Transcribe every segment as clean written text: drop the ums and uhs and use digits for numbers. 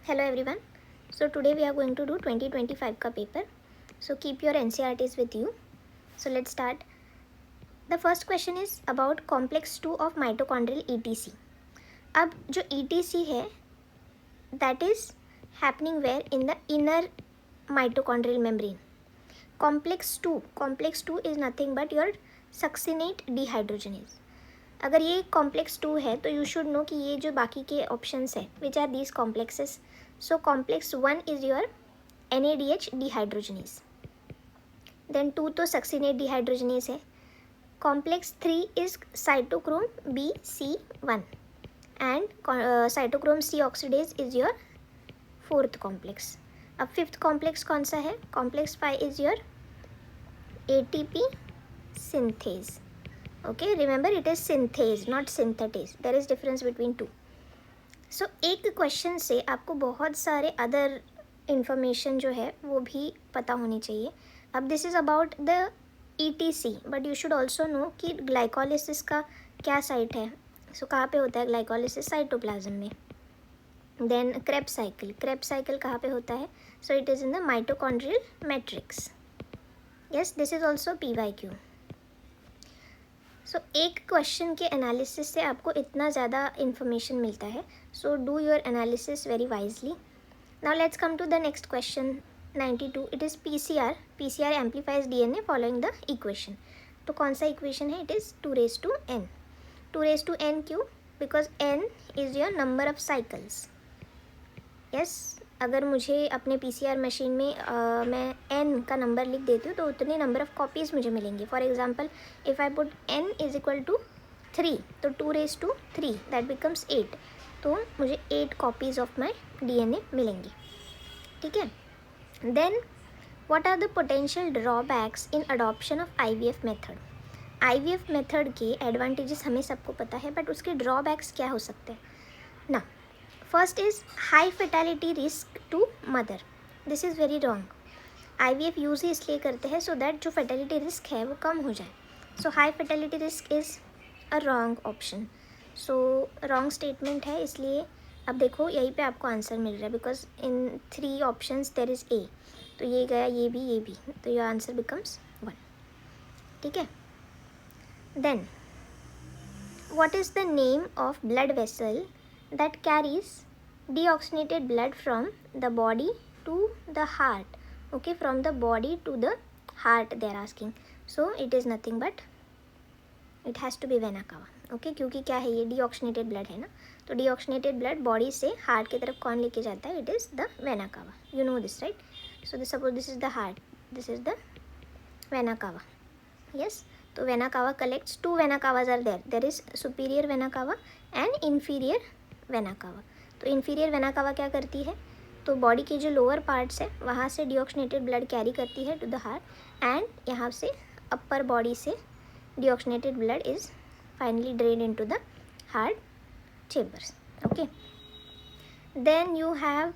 Hello everyone. So today we are going to do 2025 का paper. So keep your NCERTs with you. So let's start. The first question is about complex 2 of mitochondrial ETC. अब जो ETC है that is happening where in the inner mitochondrial membrane. Complex 2 is nothing but your succinate dehydrogenase. अगर ये complex 2 है तो you should know कि ये जो बाकी के ऑप्शंस है which are these complexes. So complex 1 is your NADH dehydrogenase, then 2 तो सक्सिनेट डिहाइड्रोजनेस है. Complex 3 is cytochrome BC1 and cytochrome C oxidase is your fourth complex. अब फिफ्थ कॉम्प्लेक्स कौन सा है? Complex 5 is your ATP synthase. Okay, remember it is synthase not synthetase. There is difference between two. So एक question से आपको बहुत सारे other information जो है वो भी पता होनी चाहिए. अब this is about the ETC but you should also know कि ग्लाइकोलिसिस का क्या साइट है. सो कहाँ पे होता है ग्लाइकोलिसिस? साइटोप्लाज्म में. देन क्रेब्स साइकिल कहाँ पे होता है? So it is in the mitochondrial matrix. Yes, this is also PYQ. So एक क्वेश्चन के एनालिसिस से आपको इतना ज़्यादा इन्फॉर्मेशन मिलता है. So do your analysis very wisely. Now let's come to the next question 92. It is PCR amplifies DNA following the equation. तो कौन सा इक्वेशन है? It is 2⁻n. 2⁻n क्यों? Because n is your number of cycles. Yes, अगर मुझे अपने PCR machine में मैं n का नंबर लिख देती हूँ तो उतने नंबर ऑफ़ कॉपीज़ मुझे मिलेंगी. For example if I put n is equal to 3 तो 2⁻3 दैट बिकम्स 8. तो मुझे 8 कॉपीज़ ऑफ माई DNA मिलेंगी. ठीक है. Then what are the potential drawbacks in adoption of IVF method? IVF method के advantages हमें सबको पता है बट उसके ड्रॉबैक्स क्या हो सकते हैं ना. First is high fatality risk to mother. This is very wrong. IVF use ही इसलिए करते हैं सो दैट जो फेटालिटी रिस्क है वो कम हो जाए. So high fatality risk is a wrong option. So wrong statement है. इसलिए अब देखो यहीं पे आपको आंसर मिल रहा है because in 3 options there is A. तो ये गया, ये भी, तो योर आंसर बिकम्स 1. ठीक है. Then what is the name of blood vessel that carries deoxygenated blood from the body to the heart. Okay, from the body to the heart they are asking. So it is nothing but it has to be vena cava. Okay, क्योंकि क्या है ये deoxygenated blood है ना. तो deoxygenated blood body से heart की तरफ कौन लेके जाता है? It is the vena cava. You know this, right? So suppose this is the heart, this is the vena cava. Yes, तो vena cava collects. 2 vena cavas are there. There is superior vena cava and inferior vena cava. तो inferior vena cava क्या करती है? तो body के जो lower parts है वहाँ से डिऑक्सीनेटेड ब्लड कैरी करती है टू द हार्ट एंड यहाँ से अपर बॉडी से deoxygenated blood is finally drain into the heart chambers. Okay. Then you have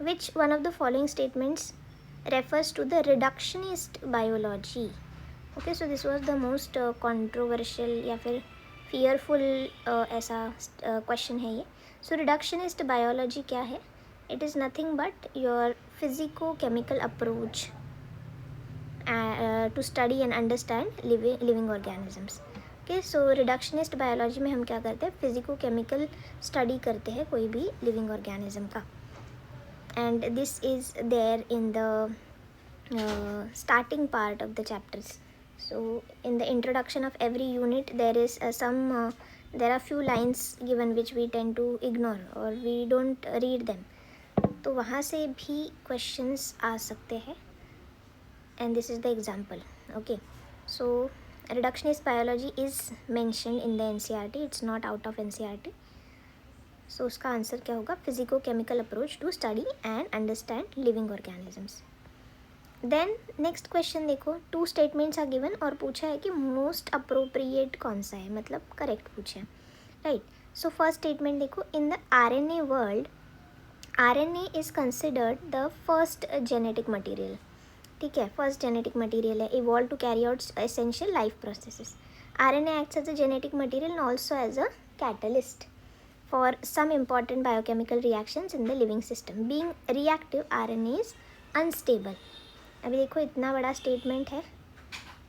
which one of the following statements refers to the reductionist biology. Okay, so this was the most controversial या फिर fearful ऐसा question है ये. सो reductionist biology क्या है? It is nothing but your physico chemical approach to study and understand living organisms. Okay, so reductionist biology में हम क्या करते हैं? फिजिको केमिकल स्टडी करते हैं कोई भी लिविंग ऑर्गेनिज्म का. And this is there in the starting part of the chapters. So in the introduction of every unit there is there are few lines given which we tend to ignore or we don't read them. तो वहाँ से भी questions आ सकते हैं and this is the example. Okay, so reductionist biology is mentioned in the NCERT. It's not out of NCERT. So उसका answer क्या होगा? physico chemical approach to study and understand living organisms. Then next question देखो. 2 statements are given और पूछा है कि most appropriate कौन सा है, मतलब करेक्ट पूछा है. राइट. सो फर्स्ट स्टेटमेंट देखो. In the RNA world RNA is considered the first genetic material. ठीक है, फर्स्ट जेनेटिक मटीरियल है evolve to carry out essential life processes. RNA acts as a genetic material and also as a catalyst. for some important biochemical reactions in the living system. Being reactive, RNA is unstable. अभी देखो इतना बड़ा statement है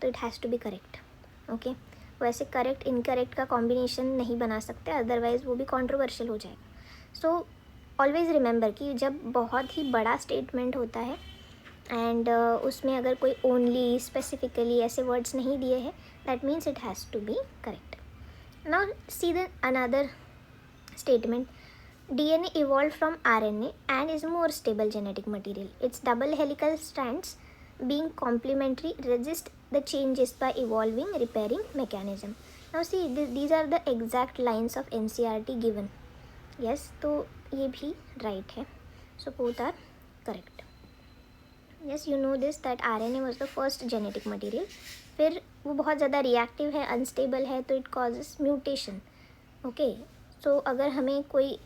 तो it has to be correct. Okay, वैसे correct incorrect का combination नहीं बना सकते, अदरवाइज़ वो भी कंट्रोवर्शियल हो जाएगा. सो ऑलवेज़ रिमेंबर कि जब बहुत ही बड़ा स्टेटमेंट होता है एंड उसमें अगर कोई ओनली स्पेसिफिकली ऐसे वर्ड्स नहीं दिए हैं, that means it has to be correct. Now see the another statement. DNA evolved from RNA and is more stable genetic material. Its double helical strands, being complementary, resist the changes by evolving repairing mechanism. Now see, these are the exact lines of NCERT given. Yes, तो ये भी right है. So both are correct. Yes, you know this that RNA was the first genetic material. फिर वो बहुत ज़्यादा reactive है, unstable है, तो it causes mutation. Okay. सो अगर हमें कोई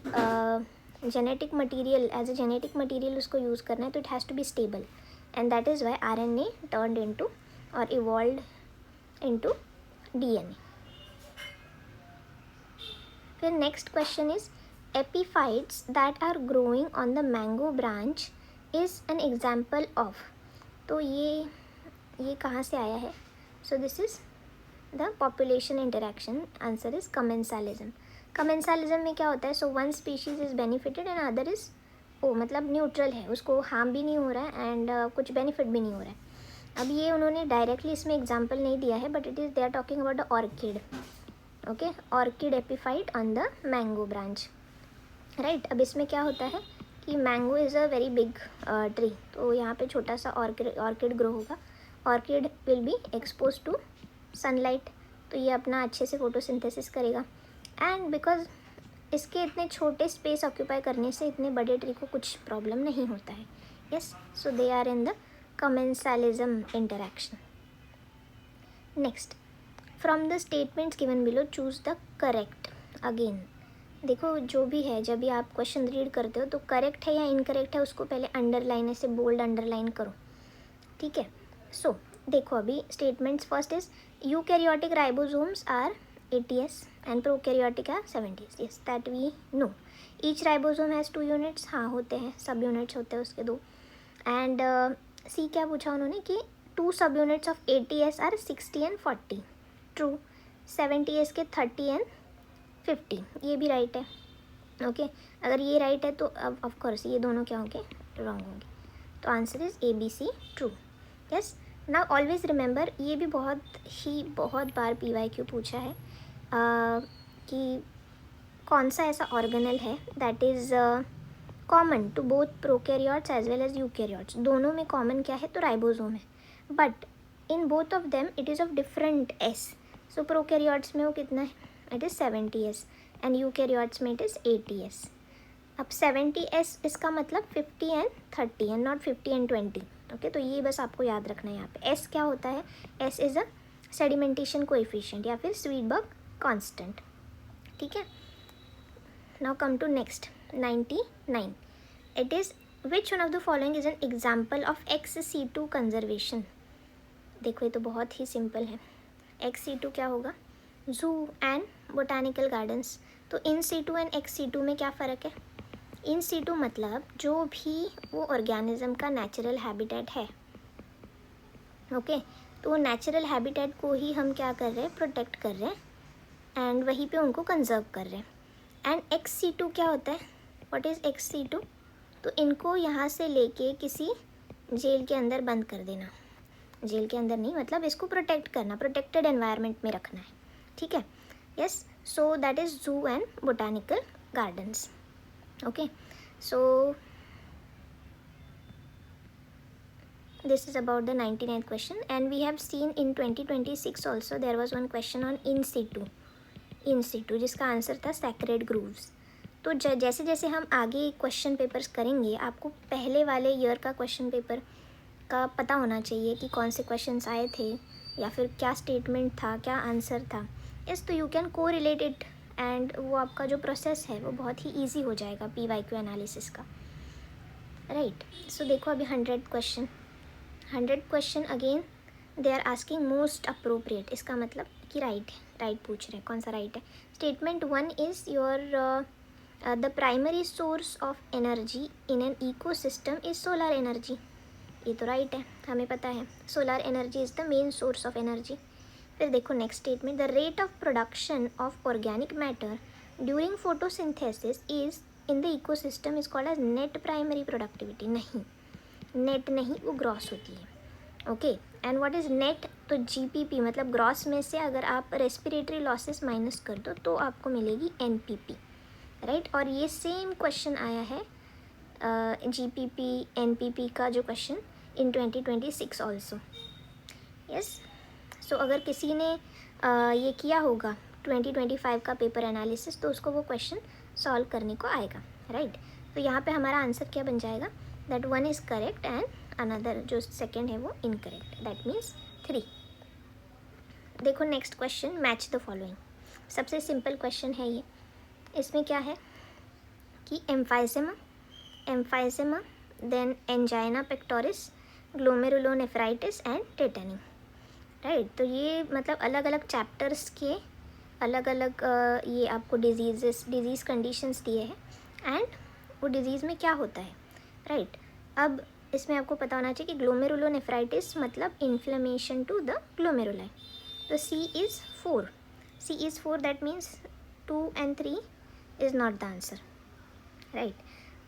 genetic material as a genetic material उसको यूज़ करना है तो it has to be stable, and that is why RNA turned into और इवॉल्व्ड इनटू DNA. फिर next question is epiphytes that are growing on the mango branch is an example of. तो ये कहाँ से आया है? So this is the population interaction. Answer is commensalism. Commensalism में क्या होता है? So one species is benefited and other is मतलब न्यूट्रल है, उसको हार्म भी नहीं हो रहा है एंड कुछ बेनिफिट भी नहीं हो रहा है. अब ये उन्होंने डायरेक्टली इसमें एग्जांपल नहीं दिया है, but it is they are talking about the orchid. Okay, orchid epiphyte on the mango branch, right. अब इसमें क्या होता है कि mango is a very big tree, तो यहाँ पे छोटा सा ऑर्किड ग्रो होगा. Orchid will be expose to sunlight, तो ये अपना अच्छे से फोटोसिंथेसिस करेगा. एंड बिकॉज इसके इतने छोटे स्पेस ऑक्यूपाई करने से इतने बड़े ट्री को कुछ प्रॉब्लम नहीं होता है. Yes, so they are in the commensalism interaction. Next, from the statements given below choose the correct. Again देखो, जो भी है जब भी आप क्वेश्चन रीड करते हो तो करेक्ट है या इनकरेक्ट है उसको पहले अंडरलाइन, ऐसे बोल्ड अंडरलाइन करो, ठीक है. सो देखो अभी statements. First is eukaryotic ribosomes are 80s and prokaryotic are 70s. Yes, that we know. Each ribosome has 2 units. हाँ होते हैं, सब यूनिट्स होते हैं उसके 2. एंड सी क्या पूछा उन्होंने कि 2 subunits of 80s are 60 and 40. True. 70s के 30 and 50. ये भी राइट है. ओके, अगर ये राइट है तो अब ऑफकोर्स ये दोनों क्या होंगे? रॉन्ग होंगे. तो answer is ABC, true. Yes. Now always remember, ये भी बहुत बार PYQ पूछा है कि कौन सा ऐसा ऑर्गेनल है that is common to both prokaryotes as well as eukaryotes. दोनों में कॉमन क्या है? तो राइबोसोम है. But in both of them it is of different S. So prokaryotes में वो कितना है? It is 70S and eukaryotes में इट इज़ 80S. अब 70S इसका मतलब 50 and 30 and not 50 and 20. Okay, तो ये बस आपको याद रखना है. यहाँ पे S क्या होता है? S is a sedimentation coefficient या फिर स्वीडबर्ग कांस्टेंट, ठीक है. Now come to next 99. It is which one of the following is an example of ex-situ conservation. देखो ये तो बहुत ही सिंपल है. ex-situ क्या होगा? जू एंड बोटानिकल गार्डन्स. तो इन situ एंड ex-situ में क्या फ़र्क है? इन situ मतलब जो भी वो ऑर्गेनिज्म का नेचुरल हैबिटेट है. ओके, तो नेचुरल हैबिटेट को ही हम क्या कर रहे हैं? प्रोटेक्ट कर रहे हैं एंड वहीं पे उनको कंजर्व कर रहे हैं. एंड ex-situ क्या होता है? What is ex-situ? तो इनको यहाँ से लेके किसी जेल के अंदर बंद कर देना. जेल के अंदर नहीं, मतलब इसको प्रोटेक्ट करना, प्रोटेक्टेड एनवायरनमेंट में रखना है, ठीक है. यस, सो दैट इज़ जू and botanical gardens. Okay, so this is about the 99th question, and we have seen in 2026 also there was one question on in situ जिसका answer था sacred grooves. तो जैसे जैसे हम आगे question papers करेंगे आपको पहले वाले ईयर का क्वेश्चन पेपर का पता होना चाहिए कि कौन से क्वेश्चंस आए थे या फिर क्या स्टेटमेंट था, क्या आंसर था. यस, तो यू कैन को रिलेट इट एंड वो आपका जो प्रोसेस है वो बहुत ही ईजी हो जाएगा PYQ एनालिसिस का, राइट. सो देखो अभी 100 question again they are asking most appropriate. इसका मतलब कि राइट पूछ रहे हैं. कौन सा राइट है? Statement 1 is your the primary source of energy in an ecosystem is solar energy. ये तो राइट है, हमें पता है solar energy is the main source of energy. फिर देखो next statement, the rate of production of organic matter during photosynthesis is in the ecosystem is called as net primary productivity. नहीं, net नहीं, वो gross होती है। Okay, and what is net? तो GPP मतलब gross में से अगर आप रेस्पिरेटरी लॉसेस माइनस कर दो तो आपको मिलेगी एनपीपी, राइट। और ये सेम क्वेश्चन आया है जीपीपी एनपीपी का जो क्वेश्चन इन 2026 ऑल्सो। यस, सो अगर किसी ने ये किया होगा 2025 का पेपर एनालिसिस तो उसको वो क्वेश्चन सॉल्व करने को आएगा, राइट। तो यहाँ पे हमारा आंसर क्या बन जाएगा? That one is correct and another जो सेकेंड है वो इनकरेक्ट, दैट मीन्स 3। देखो next question, match the following. सबसे सिंपल क्वेश्चन है ये। इसमें क्या है कि emphysema then angina pectoris, glomerulonephritis and tetany, right. तो ये मतलब अलग अलग चैप्टर्स के अलग अलग ये आपको डिजीज़ कंडीशंस दिए हैं एंड वो डिज़ीज़ में क्या होता है, राइट। अब इसमें आपको पता होना चाहिए कि ग्लोमेरुलोनेफ्राइटिस मतलब इन्फ्लेमेशन टू द ग्लोमेरुलाई। तो C is 4, that means 2 and 3 is not the answer, right.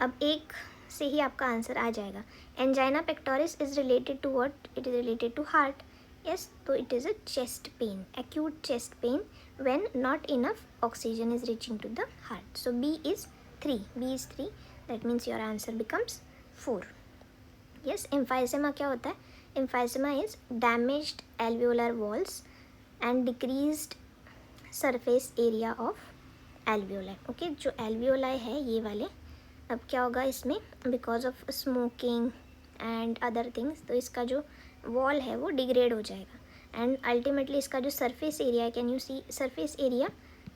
अब एक से ही आपका आंसर आ जाएगा। Angina pectoris is related to what? It is related to heart. Yes, तो it is a chest pain, acute chest pain when not enough oxygen is reaching to the heart. So B is 3, that means your answer becomes 4. Yes, emphysema क्या होता है? Emphysema is damaged alveolar walls and decreased surface area of alveoli. Okay, जो alveoli है ये वाले, अब क्या होगा इसमें? Because of smoking and other things, तो इसका जो वॉल है वो डिग्रेड हो जाएगा एंड अल्टीमेटली इसका जो सरफेस एरिया है, can you see, surface area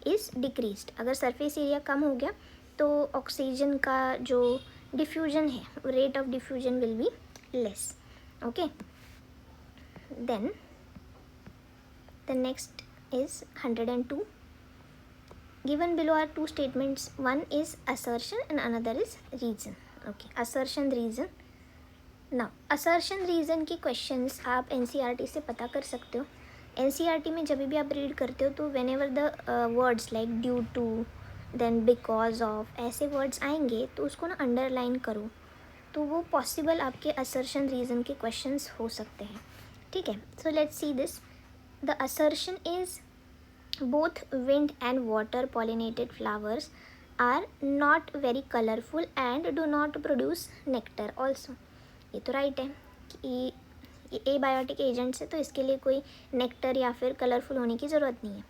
is decreased. अगर सरफेस एरिया कम हो गया तो ऑक्सीजन का जो डिफ्यूजन है, rate of diffusion will be less. Okay, then the next is 102. Given below are two statements. One is assertion and another is reason. Okay, assertion, reason. Now assertion reason की questions आप NCERT से पता कर सकते हो। NCERT में जब भी आप रीड करते हो तो whenever the words like due to, then because of, ऐसे words आएंगे तो उसको ना अंडरलाइन करो, तो वो पॉसिबल आपके assertion reason के questions हो सकते हैं, ठीक है। So let's see this. The assertion is both wind and water pollinated flowers are not very colorful and do not produce nectar also. ये तो राइट है कि ये एबायोटिक एजेंट्स है तो इसके लिए कोई नेक्टर या फिर कलरफुल होने की ज़रूरत नहीं है,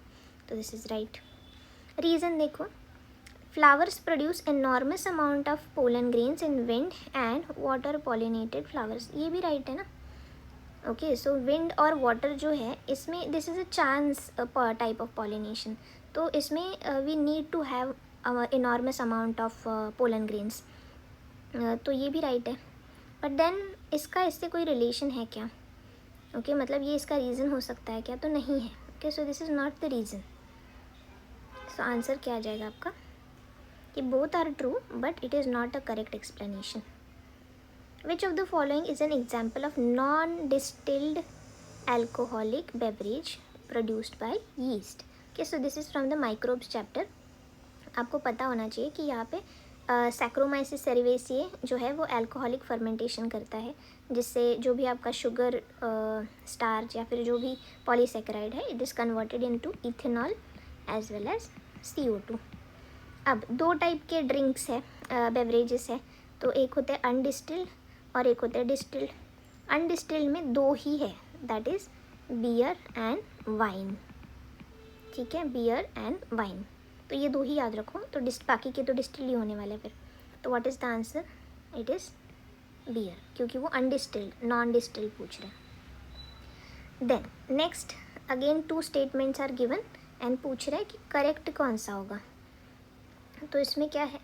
तो दिस इज़ राइट। रीज़न देखो, flowers produce enormous amount of pollen grains in wind and water pollinated flowers, ये भी राइट है ना। ओके, सो विंड और वाटर जो है इसमें this is a chance type of pollination, तो इसमें we need to have enormous amount of pollen grains, तो ये भी राइट है। बट देन इसका इससे कोई रिलेशन है क्या? ओके, मतलब ये इसका रीज़न हो सकता है क्या? तो नहीं है। Okay, so this is not the reason. So answer क्या आ जाएगा आपका कि both are true but it is not a correct explanation. Which of the following is an example of non-distilled alcoholic beverage produced by yeast? Okay, so this is from the microbes chapter. आपको पता होना चाहिए कि यहाँ पे saccharomyces सेरेवेसिए जो है वो अल्कोहलिक फर्मेंटेशन करता है, जिससे जो भी आपका शुगर स्टार्च या फिर जो भी पॉलीसेकेराइड है it is converted into ethanol as well as CO2। अब दो टाइप के ड्रिंक्स है, बेवरेजेस है, तो एक होते हैं अनडिस्टिल्ड और एक होता है डिस्टिल्ड। अनडिस्टिल्ड में दो ही है, that is beer and wine, ठीक है, बियर एंड वाइन, तो ये दो ही याद रखो। तो बाकी के तो डिस्टिल्ड ही होने वाले फिर, तो what is the answer? It is beer, क्योंकि वो अनडिस्टिल्ड नॉन डिस्टिल्ड पूछ रहे हैं। Then next again 2 statements are given and पूछ रहा है कि करेक्ट कौन सा होगा। तो इसमें क्या है?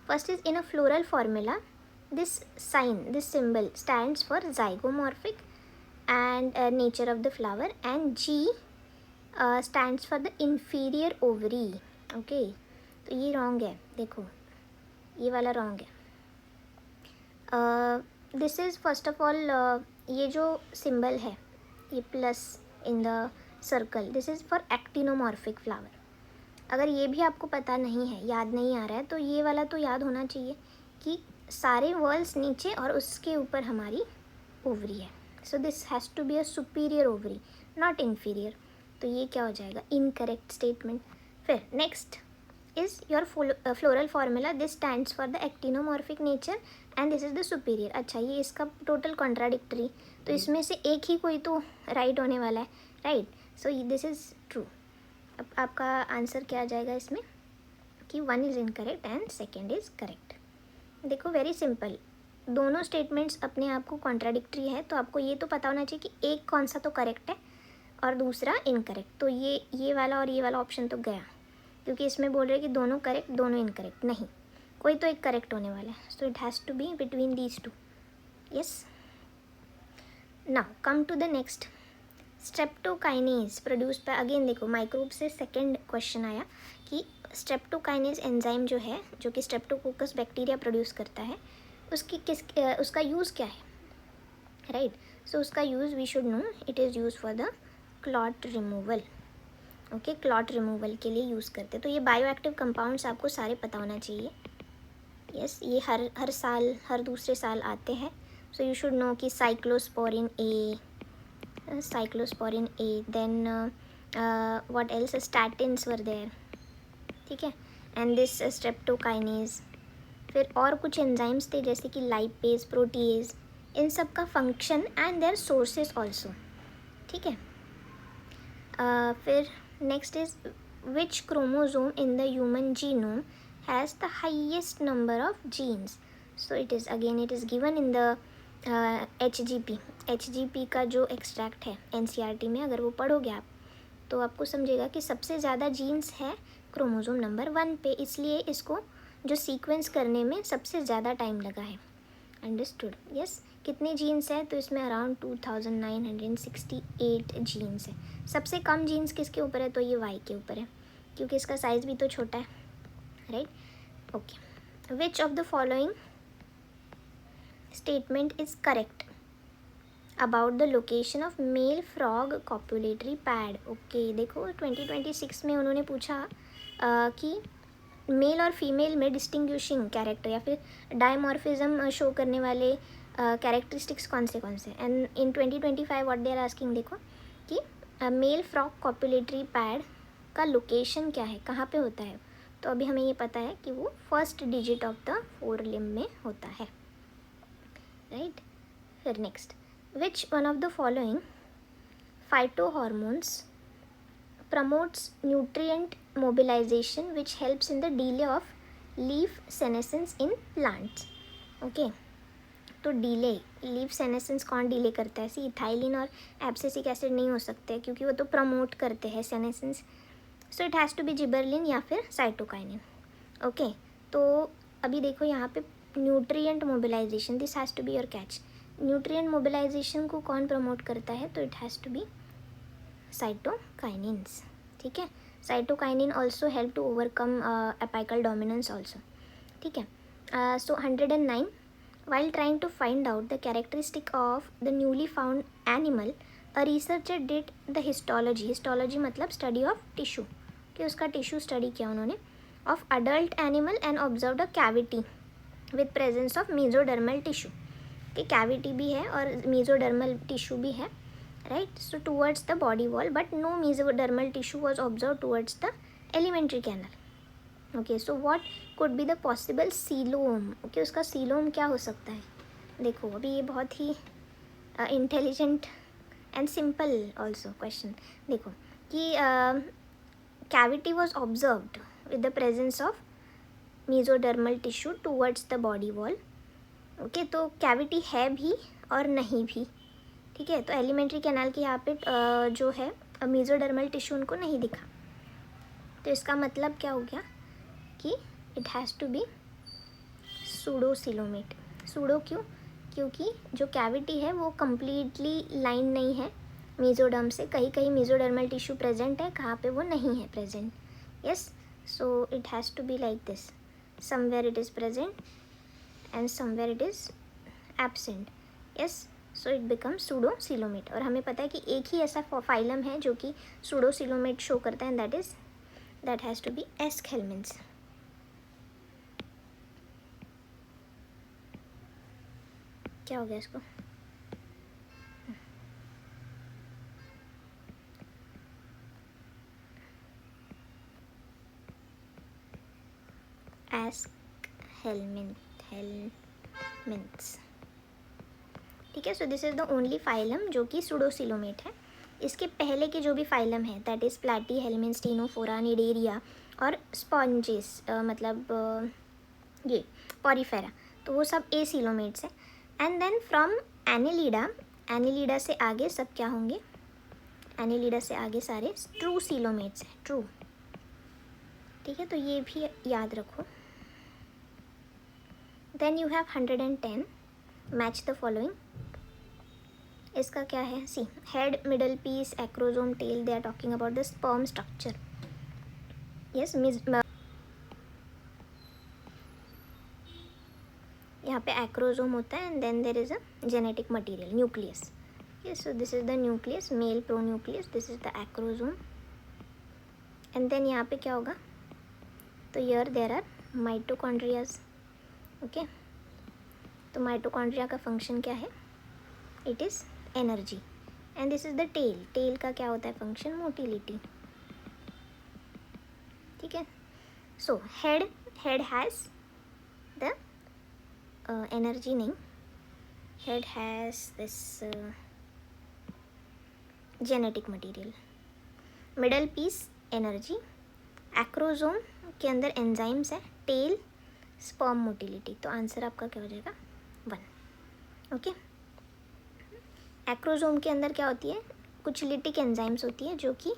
First is in a floral formula this symbol stands for zygomorphic and nature of the flower, and G stands for the inferior ovary. Okay, तो ये रॉन्ग है, देखो ये वाला रॉन्ग है। This is first of all, ये जो symbol है ये plus in the circle, this is for actinomorphic flower. अगर ये भी आपको पता नहीं है, याद नहीं आ रहा है, तो ये वाला तो याद होना चाहिए कि सारे वर्ल्स नीचे और उसके ऊपर हमारी ओवरी है। So this has to be a superior ovary, not inferior. तो ये क्या हो जाएगा, इनकरेक्ट स्टेटमेंट। फिर next is your floral formula, this stands for the actinomorphic nature and this is the superior. अच्छा, ये इसका टोटल कॉन्ट्राडिक्टरी, तो इसमें से एक ही कोई तो राइट होने वाला है, right. So this is true. अब आपका आंसर क्या आ जाएगा इसमें कि 1 is incorrect and second is correct. देखो वेरी सिंपल, दोनों स्टेटमेंट्स अपने आप को कॉन्ट्राडिक्टरी है, तो आपको ये तो पता होना चाहिए कि एक कौन सा तो करेक्ट है और दूसरा इनकरेक्ट। तो ये वाला और ये वाला ऑप्शन तो गया, क्योंकि इसमें बोल रहे हैं कि दोनों करेक्ट दोनों इनकरेक्ट, नहीं, कोई तो एक करेक्ट होने वाला है। So it has to be between these two. Yes, now come to the next, streptokinase produce by, again देखो माइक्रोब से सेकंड क्वेश्चन आया कि स्ट्रेप्टोकाइनेज एंजाइम जो है, जो कि स्ट्रेप्टोकोकस बैक्टीरिया प्रोड्यूस करता है, उसका यूज़ क्या है, राइट। सो उसका use we should know, it is use for the clot removal. Okay, clot removal के लिए यूज़ करते हैं। तो ये बायो एक्टिव कंपाउंड्स आपको सारे पता होना चाहिए। यस, ये हर साल, हर दूसरे साल आते हैं। सो यू शुड नो कि cyclosporin A, then what else, statins were there, ठीक है, एंड दिस स्ट्रेप्टोकाइनेज। फिर और कुछ एंजाइम्स थे जैसे कि लाइपेज, प्रोटीएज, इन सब का function and their sources also, ठीक है। फिर next is which chromosome in the human genome has the highest number of genes. So it is given in the HGP का जो एक्सट्रैक्ट है NCERT में, अगर वो पढ़ोगे आप तो आपको समझेगा कि सबसे ज़्यादा जीन्स है क्रोमोसोम नंबर 1 पे, इसलिए इसको जो सीक्वेंस करने में सबसे ज़्यादा टाइम लगा है। अंडरस्टूड। यस, कितने जीन्स है, तो इसमें अराउंड 2968 जीन्स है। सबसे कम जीन्स किसके ऊपर है, तो ये Y के ऊपर है, क्योंकि इसका साइज़ भी तो छोटा है, right. Okay, which of the following statement is correct about the location of male frog copulatory pad. Okay, देखो 2026 में उन्होंने पूछा कि मेल और फीमेल में डिस्टिंग्विशिंग कैरेक्टर या फिर डायमॉर्फिज्म शो करने वाले कैरेक्टरिस्टिक्स कौन से and in 2025 what they are asking, देखो कि मेल फ्रॉग कॉपुलेटरी पैड का लोकेशन क्या है, कहाँ पे होता है। तो अभी हमें ये पता है कि वो first digit of the 4 limb में होता है, राइट। फिर next, which one of the following phytohormones promotes nutrient mobilization which helps in the delay of leaf senescence in plants. Okay, तो डिले, लीफ सेनेसेंस कौन डिले करता है, ethylene और abscisic acid नहीं हो सकते क्योंकि वो तो प्रमोट करते हैं senescence. So it has to be gibberellin या फिर साइटोकाइनिन। ओके, तो अभी देखो यहाँ पे nutrient mobilization, this has to be your catch. Nutrient mobilization को कौन प्रमोट करता है, तो it has to be cytokinins, ठीक है। Cytokinin also help to overcome apical dominance also, ठीक है। सो 109, while trying to find out the characteristic of the newly found animal, a researcher did the histology मतलब study of tissue, कि उसका tissue study किया उन्होंने, of adult animal and observed a cavity with presence of mesodermal tissue, कि cavity भी है और mesodermal tissue भी है, right, so towards the body wall, but no mesodermal tissue was observed towards the alimentary canal. Okay, so what could be the possible coelom? Okay, उसका coelom क्या हो सकता है, देखो अभी ये बहुत ही intelligent and simple also question. देखो कि cavity was observed with the presence of mesodermal tissue towards the body wall. Okay, तो कैविटी है भी और नहीं भी, ठीक है। तो एलिमेंट्री कैनाल के यहाँ पे जो है मेसोडर्मल टिश्यू उनको नहीं दिखा, तो इसका मतलब क्या हो गया कि it has to be pseudocoelomate. Pseudo क्यों, क्योंकि जो कैविटी है वो कम्प्लीटली लाइन नहीं है मेसोडर्म से, कहीं कहीं मेसोडर्मल टिश्यू प्रेजेंट है, कहाँ पे वो नहीं है present. Yes, So it has to be like this. Somewhere it is present and somewhere it is absent. Yes, so it becomes pseudocoelomate. और हमें पता है कि एक ही ऐसा फाइलम है जो कि pseudocoelomate शो करता है, and that has to be Aschelminthes. क्या हो गया इसको? Aschelminthes. ठीक है, so this is the only phylum जो कि pseudocoelomate है. इसके पहले के जो भी फाइलम है दैट इज़ प्लैटीहेल्मिन, स्टेनोफोरा, निडेरिया और स्पॉन्जेस, मतलब ये पॉरीफेरा, तो वो सब एसिलोमेट्स है. एंड देन फ्रॉम एनिलीडा से आगे सब क्या होंगे? एनिलीडा से आगे सारे ट्रू सीलोमेट्स हैं, ट्रू. ठीक है, तो ये भी याद रखो. Then you have 110. Match the following. इसका क्या है? See, head, middle piece, acrosome, tail, they are talking about the sperm structure. Yes, यहाँ पे एक्रोजोम होता है and then there is a genetic material, nucleus. Yes, so this is the nucleus, male pronucleus, this is the acrosome. And then यहाँ पे क्या होगा? तो here there are mitochondrias. Okay, तो माइटोकॉन्ड्रिया का फंक्शन क्या है? It is energy. And this is the tail. Tail का क्या होता है फंक्शन? मोटिलिटी. ठीक है, so head has the energy, नहीं, head has this genetic material. Middle piece energy, acrosome के अंदर एंजाइम्स है, टेल स्पर्म मोटिलिटी. तो आंसर आपका क्या हो जाएगा? 1. ओके, एक्रोजोम के अंदर क्या होती है? कुछ लिटिक एंजाइम्स होती है जो कि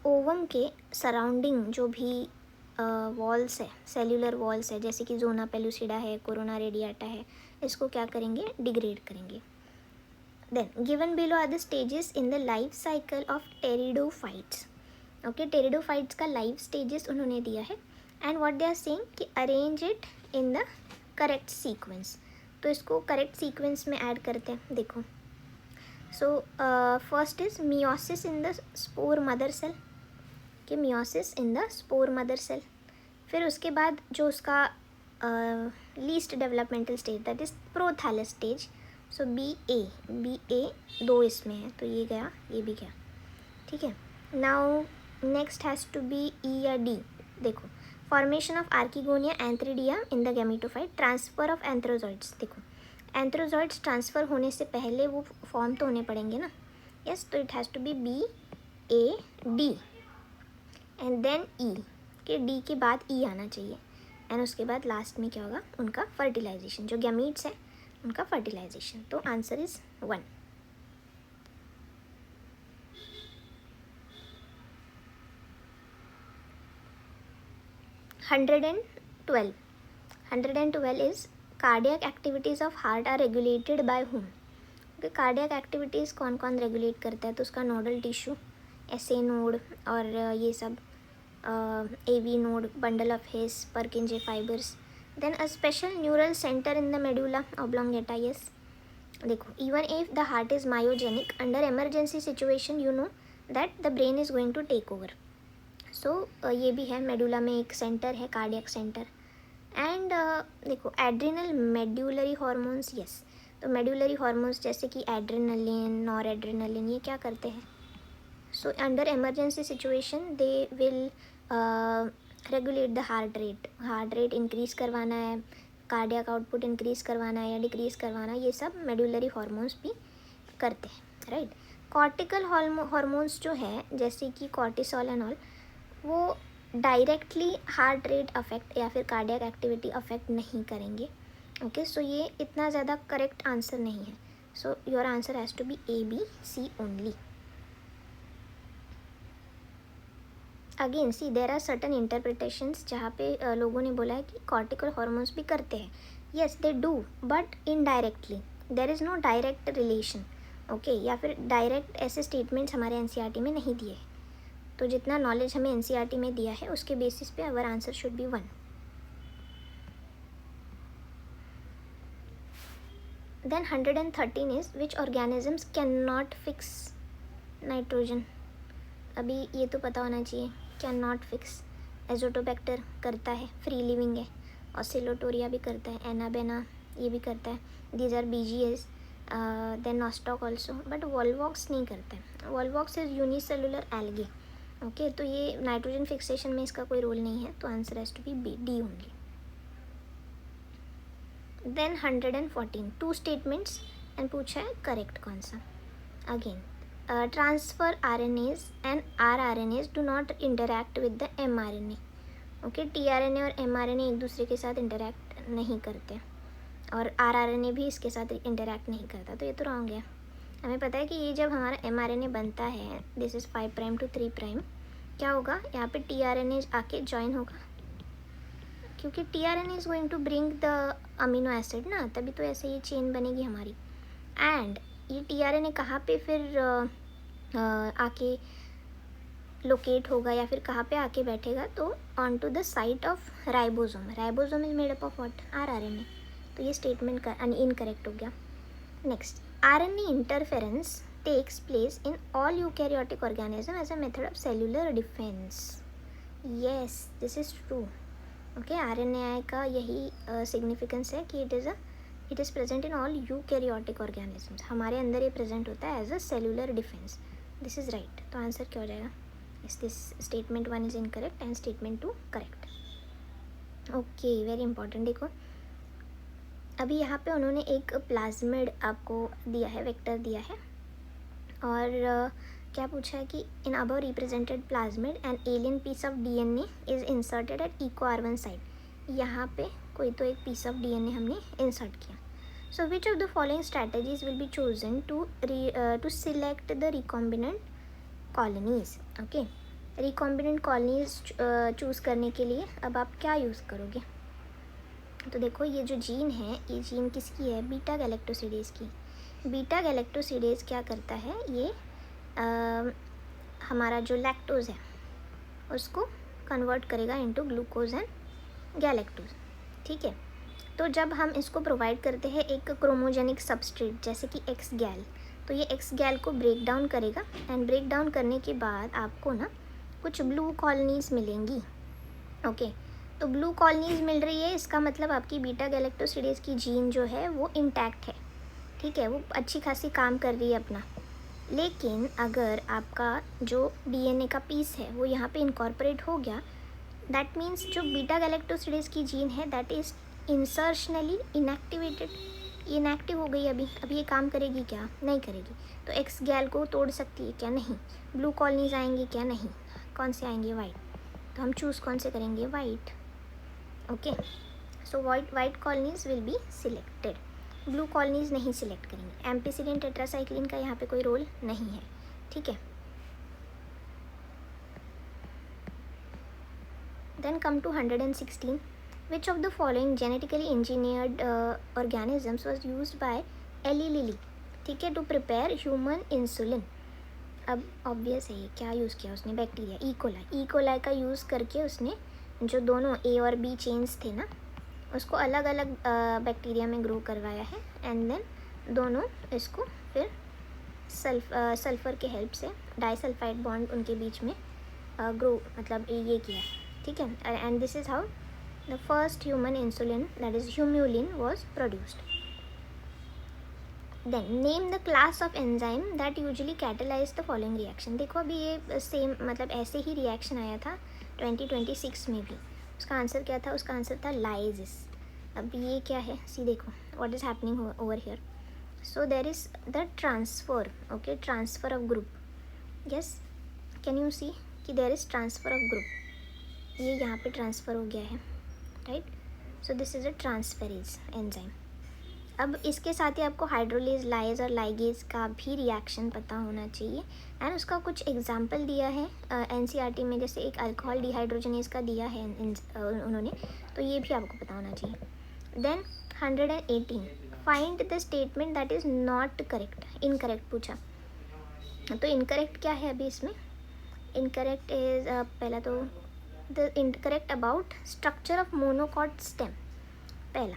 ओवम के सराउंडिंग जो भी वॉल्स है, सेल्यूलर वॉल्स है, जैसे कि जोना पेलुसिडा है, कोरोना रेडिएटा है, इसको क्या करेंगे? डिग्रेड करेंगे. Then given below are the stages in the life cycle of pteridophytes. Okay, pteridophytes का लाइफ स्टेजेस उन्होंने दिया है. And what they are saying कि arrange it in the correct sequence. तो इसको करेक्ट सीक्वेंस में ऐड करते हैं. देखो, so first is meiosis in the spore mother cell. कि meiosis in the spore mother cell. फिर उसके बाद जो उसका least developmental stage that is prothallus stage. So B A 2 इसमें है, तो ये गया, ये भी गया. ठीक है, now next has to be E या डी. देखो, formation of archegonia antheridia in the gametophyte, transfer of antherozoids. देखो, एंथ्रोजॉइड्स ट्रांसफ़र होने से पहले वो फॉर्म तो होने पड़ेंगे ना. यस, तो it has to be B A D and then E. के डी के बाद ई आना चाहिए. एंड उसके बाद लास्ट में क्या होगा? उनका फर्टिलाइजेशन, जो गैमीट्स है उनका फर्टिलाइजेशन. तो answer is 1. $112 is cardiac activities of heart are regulated by whom. Cardiac activities कौन कौन रेगुलेट करता है? तो उसका नोडल टिश्यू, एसए नोड और ये सब, AV node, bundle of His, Purkinje fibres. Then a special neural centre in the medulla oblongata. Yes, देखो, even if the heart is myogenic, under emergency situation you know that the brain is going to take over. So ये भी है, medulla में एक centre है, cardiac centre. And देखो, adrenal medullary hormones. Yes, तो medullary hormones जैसे कि एड्रेनलिन, नॉर एड्रेनलिन, ये क्या करते हैं? So under emergency situation they will regulate the heart rate. Heart rate increase करवाना है, कार्डियक आउटपुट इंक्रीज़ करवाना है या डिक्रीज़ करवाना, ये सब मेड्यूलरी हार्मोन्स भी करते हैं, राइट. कॉर्टिकल हार्मोन्स जो है जैसे कि कॉर्टिसोल एंड ऑल, वो डायरेक्टली हार्ट रेट अफेक्ट या फिर कार्डियक एक्टिविटी अफेक्ट नहीं करेंगे. ओके, सो ये इतना ज़्यादा करेक्ट आंसर नहीं है. So your answer has to be A B C only. Again C, there are certain interpretations जहाँ पे लोगों ने बोला है कि कॉर्टिकल हार्मोन्स भी करते हैं. Yes they do, but indirectly. There is no direct relation. Okay, या फिर डायरेक्ट ऐसे स्टेटमेंट्स हमारे एनसीईआरटी में नहीं दिए. तो जितना नॉलेज हमें एनसीईआरटी में दिया है उसके बेसिस पे our answer should be 1. Then 113 is which organisms can not fix nitrogen. अभी ये तो पता होना चाहिए, कैन नॉट फिक्स. एजोटोबैक्टर करता है, फ्री लिविंग है. ऑसिलोटोरिया भी करता है, एनाबेना ये भी करता है. These are BGAs. Then Nostoc also, but Volvox नहीं करता है. Volvox is unicellular algae. Okay, तो ये नाइट्रोजन फिक्सेशन में इसका कोई रोल नहीं है, तो answer has to be B, D only. Then 114 two statements and पूछा है करेक्ट कौन सा. Again transfer RNAs and rRNAs do not interact with the mRNA. Okay, tRNA और mRNA एक दूसरे के साथ इंटरैक्ट नहीं करते और rRNA भी इसके साथ इंटरैक्ट नहीं करता, तो ये तो रॉन्ग है. हमें पता है कि ये जब हमारा mRNA बनता है, this is 5 prime to 3 prime, क्या होगा यहाँ पे tRNA आके ज्वाइन होगा, क्योंकि tRNA is going to bring the amino acid ना, तभी तो ऐसे ये चेन बनेगी हमारी. एंड ये tRNA कहाँ पे फिर आके लोकेट होगा या फिर कहाँ पे आके बैठेगा, तो on to the site of ribosome. Ribosome is made up of what, RNA. तो ये स्टेटमेंट का इनकरेक्ट हो गया. Next, RNA interference takes place in all eukaryotic organism as a method of cellular defence. Yes, this is true. Okay, RNA का यही significance है कि it is present in all eukaryotic organisms. हमारे अंदर ये प्रेजेंट होता है as a cellular defence. This is right. तो आंसर क्या हो जाएगा? This statement 1 is incorrect and statement 2 correct. Okay, very important. देखो अभी यहाँ पे उन्होंने एक प्लाज्मिड आपको दिया है, वेक्टर दिया है, और क्या पूछा है कि in above represented plasmid an alien piece of DNA is inserted at Eco R1 site. यहाँ पे कोई तो एक पीस ऑफ DNA हमने इंसर्ट किया. So which of the following strategies will be chosen to select the recombinant colonies. Okay, recombinant colonies choose करने के लिए अब आप क्या यूज़ करोगे? तो देखो ये जो जीन है, ये जीन किसकी है? बीटा गैलेक्टोसिडेज की. बीटा गैलेक्टोसिडेज क्या करता है, ये हमारा जो लैक्टोज है उसको कन्वर्ट करेगा इनटू ग्लूकोज एंड गैलेक्टोज. ठीक है, तो जब हम इसको प्रोवाइड करते हैं एक क्रोमोजेनिक सबस्ट्रेट जैसे कि एक्स गैल, तो ये एक्स गैल को ब्रेक डाउन करेगा एंड ब्रेक डाउन करने के बाद आपको ना कुछ ब्लू कॉलोनीज़ मिलेंगी. ओके, तो ब्लू कॉलोनीज़ मिल रही है, इसका मतलब आपकी बीटा गैलेक्टोसिडेज की जीन जो है वो इंटैक्ट है. ठीक है, वो अच्छी खासी काम कर रही है अपना. लेकिन अगर आपका जो DNA का पीस है वो यहाँ पे इनकॉर्पोरेट हो गया, दैट मीन्स जो बीटा गैलेक्टोसिडेज की जीन है दैट इज़ इंसर्शनली इनएक्टिवेटेड. इनएक्टिव हो गई. अभी ये काम करेगी क्या? नहीं करेगी. तो एक्स गैल को तोड़ सकती है क्या? नहीं. ब्लू कॉलोनीज आएंगी क्या? नहीं. कौन से आएंगे? वाइट. तो हम चूज़ कौन से करेंगे? White. Okay, so white colonies will be selected. Blue colonies नहीं सिलेक्ट करेंगे. एम्पिसिलिन टेट्रासाइक्लिन का यहाँ पे कोई रोल नहीं है. ठीक है, then come to 116. Which of the following genetically engineered organisms was use by Eli Lilly. ठीक है, टू प्रिपेयर ह्यूमन इंसुलिन. अब ऑब्वियस है, क्या यूज़ किया उसने? बैक्टीरिया, ई कोलाई का यूज़ करके उसने जो दोनों A और B चेन्स थे ना, उसको अलग अलग बैक्टीरिया में ग्रो करवाया है एंड देन दोनों इसको फिर सल्फ़र के हेल्प से डाइसल्फाइड बॉन्ड उनके बीच में ग्रो मतलब ये किया. ठीक है, and this is how the first human insulin that is Humulin was produced. Then name the class of enzyme that usually catalyse the following reaction. देखो अभी ये सेम मतलब ऐसे ही रिएक्शन आया था 2026 में भी. उसका आंसर क्या था? उसका आंसर था लाइजिस. अब ये क्या है? सी देखो what is happening over here. So there is the transfer. Okay, transfer of group. Yes, can you see कि there is transfer of group. ये यहाँ पे ट्रांसफ़र हो गया है, right. So this is a transferase enzyme. अब इसके साथ ही आपको हाइड्रोलेज, लाइज और लाइगेज का भी रिएक्शन पता होना चाहिए एंड उसका कुछ एग्जांपल दिया है एनसीईआरटी में. जैसे एक अल्कोहल डिहाइड्रोजनेज का दिया है उन्होंने, तो ये भी आपको पता होना चाहिए. Then 118. Find the statement that is not correct. Incorrect पूछा, तो इनकरेक्ट क्या है अभी इसमें? इनकरेक्ट इज पहला तो the incorrect about structure of monocot stem. पहला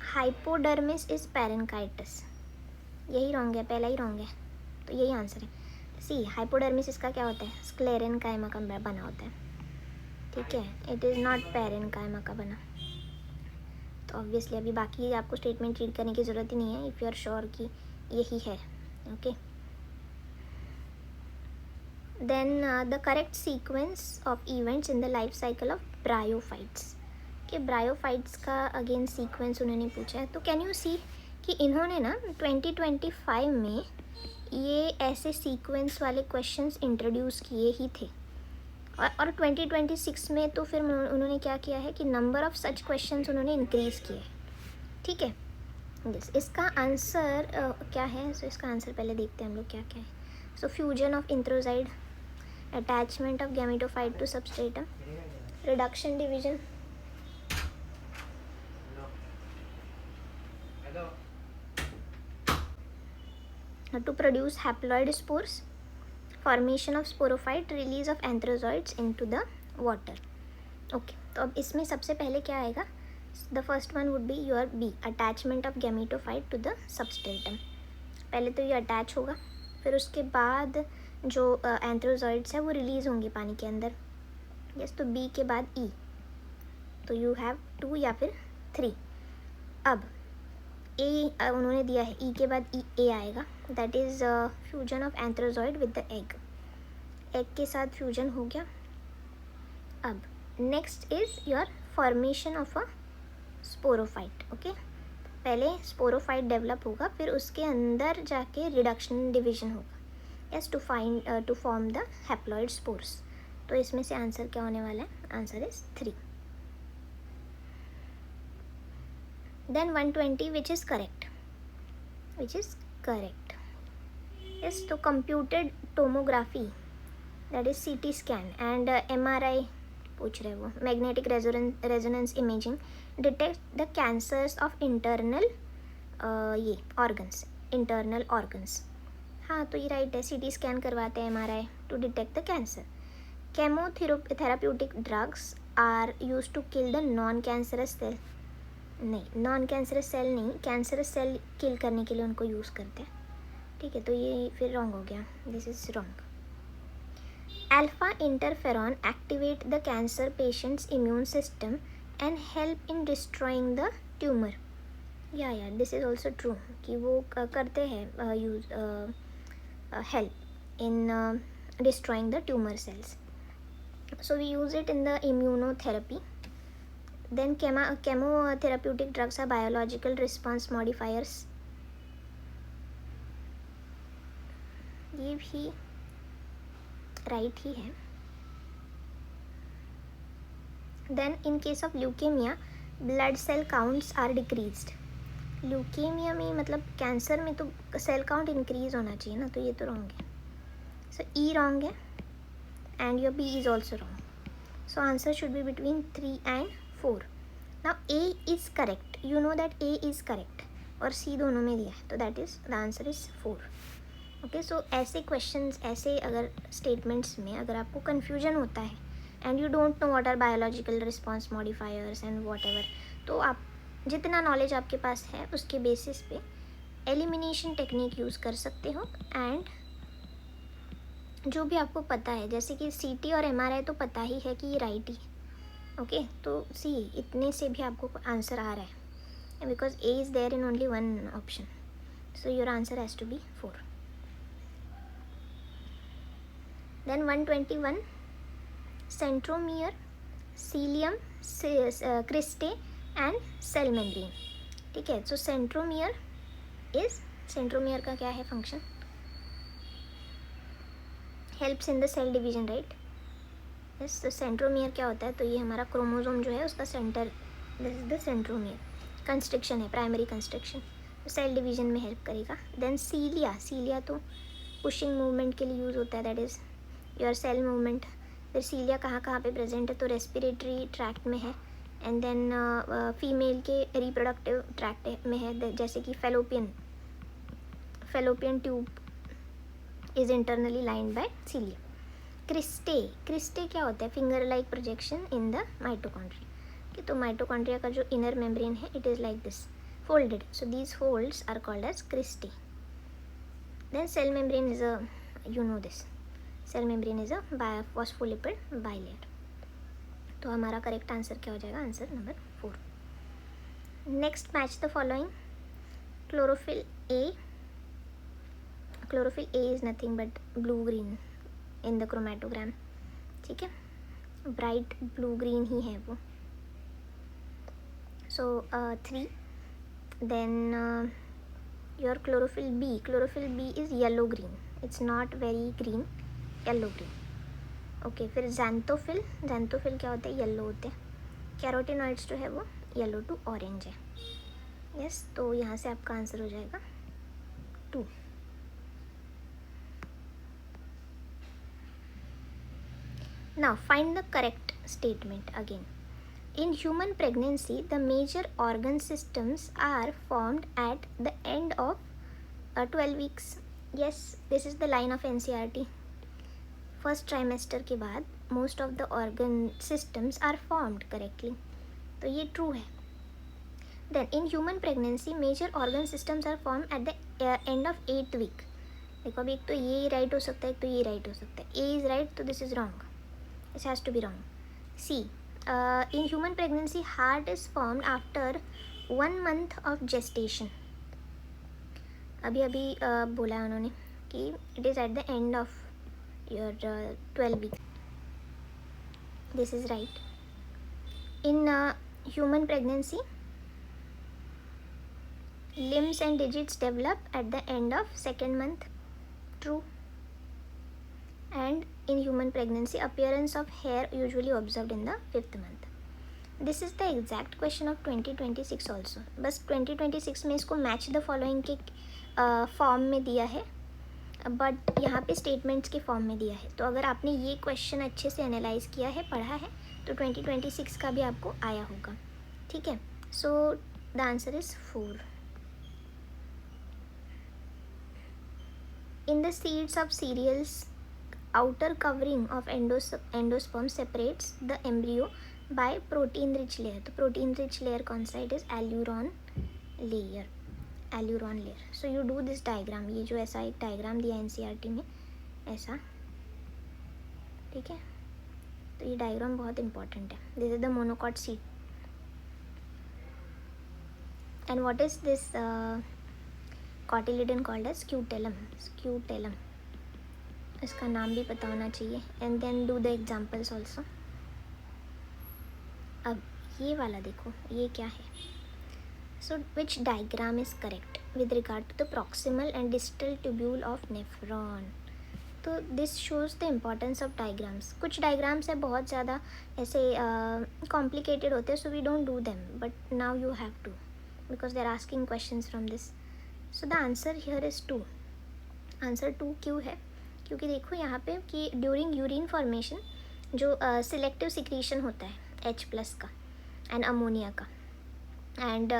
हाइपोडर्मिस इज पैरेंकाइटिस, यही रॉन्ग है, पहला ही रॉन्ग है, तो यही आंसर है सी। हाइपोडर्मिस इसका क्या होता है, स्क्लेरेनकाइमा का बना होता है, ठीक है, इट इज़ नॉट पैरेंकाइमा का बना। तो ऑब्वियसली अभी बाकी आपको स्टेटमेंट रीड करने की ज़रूरत ही नहीं है इफ़ यू आर श्योर कि यही है। Okay, then the correct sequence of events in the life cycle of bryophytes. कि ब्रायोफाइट्स का अगेन सीक्वेंस उन्होंने पूछा है, तो कैन यू सी कि इन्होंने ना 2025 में ये ऐसे सीक्वेंस वाले क्वेश्चंस इंट्रोड्यूस किए ही थे, और 2026 में तो फिर उन्होंने क्या किया है कि नंबर ऑफ सच क्वेश्चंस उन्होंने इंक्रीज़ किए, ठीक है। यस, इसका आंसर क्या है, सो इसका आंसर पहले देखते हैं हम लोग क्या क्या है। So fusion of antherozoid, attachment of gametophyte to substratum, reduction division, to produce haploid spores, formation of sporophyte, release of anthrazoids into the water. Okay, तो अब इसमें सबसे पहले क्या आएगा, the first one would be your B, attachment of gametophyte to the substratum. पहले तो ये अटैच होगा, फिर उसके बाद जो एंथ्रोजॉइड्स है वो रिलीज़ होंगे पानी के अंदर। यस, तो बी के बाद ई, तो यू हैव 2 या फिर 3। अब ए उन्होंने दिया है, ई के बाद ए आएगा, that is fusion of antherozoid with the egg, egg के साथ फ्यूजन हो गया। अब next is your formation of a sporophyte. Okay, पहले स्पोरोफाइट डेवलप होगा, फिर उसके अंदर जाके रिडक्शन डिवीजन होगा, yes, to form the haploid spores. तो इसमें से आंसर क्या होने वाला है, answer is 3। Then 120 which is correct, yes, तो computed tomography, that is CT scan and MRI पूछ रहे वो, magnetic resonance imaging detect the cancers of internal ये internal organs। हाँ, तो ये राइट है, CT scan करवाते हैं MRI to detect the cancer। chemotherapeutic drugs are used to kill the non-cancerous cell, नहीं, नॉन कैंसरस सेल नहीं, कैंसरस सेल किल करने के लिए उनको यूज़ करते हैं, ठीक है, तो ये फिर रॉन्ग हो गया, this is wrong. Alpha interferon activate the cancer patients immune system and help in destroying the tumour. या दिस इज़ ऑल्सो ट्रू कि वो करते हैं use help in destroying the tumour cells, so we use it in the immunotherapy. Then chemotherapeutic drugs are biological response modifiers, ये भी right ही है। Then in case of leukemia blood cell counts are decreased। Leukaemia में मतलब cancer में तो cell count increase होना चाहिए ना, तो ये तो रॉन्ग है, सो ई रॉन्ग है and your B is also wrong, so answer should be between 3 and 4। Now A is correct, you know that A is correct, और C दोनों में दिया है, तो that is the answer is 4। Okay, सो ऐसे questions, ऐसे अगर स्टेटमेंट्स में अगर आपको कन्फ्यूजन होता है and you don't know what are biological response modifiers and whatever, तो आप जितना नॉलेज आपके पास है उसके बेसिस पे एलिमिनेशन टेक्निक यूज़ कर सकते हो, एंड जो भी आपको पता है, जैसे कि CT और MRI तो पता ही है कि ये राइट ही है। ओके, तो सी इतने से भी आपको आंसर आ रहा है, because A is there in only one option, so your answer has to be 4। Then 121 centromere, cilium, cristae and cell membrane, ठीक है। सो सेंट्रोमियर का क्या है function, helps in the cell division, right. Yes, तो centromere क्या होता है, तो ये हमारा क्रोमोसोम जो है उसका centre, this is the centromere, constriction है, प्राइमरी कंस्ट्रक्शन, तो सेल डिवीजन में हेल्प करेगा। देन सीलिया तो पुशिंग मूवमेंट के लिए यूज़ होता है, that is your cell movement. फिर सीलिया कहाँ कहाँ पे प्रेजेंट है, तो रेस्पिरेटरी ट्रैक्ट में है, एंड देन फीमेल के रिप्रोडक्टिव ट्रैक्ट में है, जैसे कि fallopian tube is internally lined by cilia. Cristae क्या होता है? Finger like projection in the mitochondria. तो माइटोकॉन्ड्रिया का जो इनर मेम्ब्रेन है it is like this, folded. So these folds are called as cristae. Then cell membrane is a, you know this, cell membrane is a phospholipid bilayer. तो हमारा correct answer क्या हो जाएगा? Answer number 4. Next match the following. Chlorophyll A is nothing but blue green in the chromatogram. ठीक है, bright blue green ही है वो. सो 3. Then your chlorophyll B is yellow green. It's not very green, yellow green. Okay, फिर xanthophyll क्या होते हैं? Yellow होते हैं. कैरोटिनॉइड्स जो है वो येलो टू ऑरेंज है. यस, तो यहाँ से आपका आंसर हो जाएगा 2. Now find the correct statement again. In human pregnancy, the major organ systems are formed at the end of 12 weeks. Yes, this is the line of NCERT. First trimester के बाद most of the organ systems are formed correctly. तो ये true है. Then in human pregnancy, major organ systems are formed at the end of 8th week. देखो अभी एक तो ये right हो सकता है, एक तो ये right हो सकता है. A is right, तो this is wrong. This has to be wrong. C. In human pregnancy, heart is formed after 1 month of gestation. अभी बोला है उन्होंने कि it is at the end of your 12 weeks. This is right. In human pregnancy, limbs and digits develop at the end of 2nd month. True. And in human pregnancy, appearance of hair usually observed in the 5th month. This is the exact question of 2026 also. बस 2026 में इसको match the following के form में दिया है, but यहाँ पे statements के फॉर्म में दिया है. तो अगर आपने ये क्वेश्चन अच्छे से एनालाइज किया है, पढ़ा है, तो 2026 का भी आपको आया होगा. ठीक है, सो the answer is 4. In the seeds of cereals, outer covering of endosperm separates the embryo by protein rich layer. तो protein rich layer कौन सा? It is alluron layer. So you do this diagram. ये जो ऐसा एक diagram दिया NCERT में ऐसा, ठीक है, तो ये डायग्राम बहुत इंपॉर्टेंट है. This is the monocot seed. And what is this cotyledon called as scutellum. इसका नाम भी पता होना चाहिए. And then do the examples also. अब ये वाला देखो, ये क्या है? So which diagram is correct with regard to the proximal and distal tubule of nephron. तो this shows the importance of diagrams. कुछ डायग्राम्स है बहुत ज़्यादा ऐसे कॉम्प्लिकेटेड होते हैं, so we don't do them, but now you have to because they are asking questions from this. So the answer here is 2. Answer 2 क्यों है? क्योंकि देखो यहाँ पे कि ड्यूरिंग यूरिन फॉर्मेशन जो सिलेक्टिव सिक्रीशन होता है H+ का एंड अमोनिया का एंड